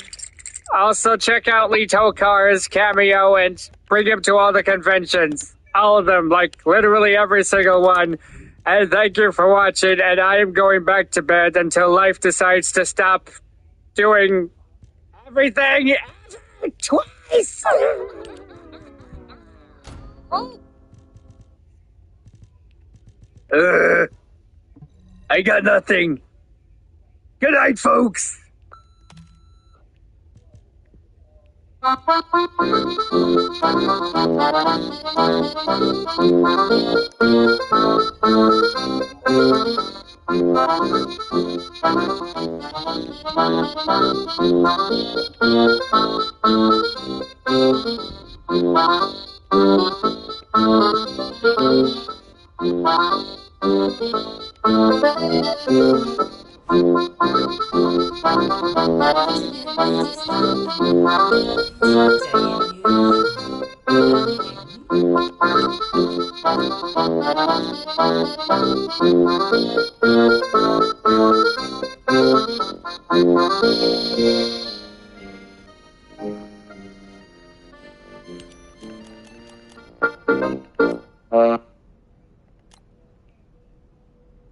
Also, check out Lee Tokar's cameo and bring him to all the conventions. All of them, like literally every single one. And thank you for watching, and I am going back to bed until life decides to stop doing everything twice! I got nothing. Good night, folks.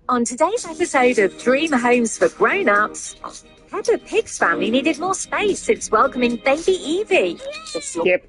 On today's episode of Dream Homes for Grown-Ups, Peppa Pig's family needed more space since welcoming baby Evie. Skip.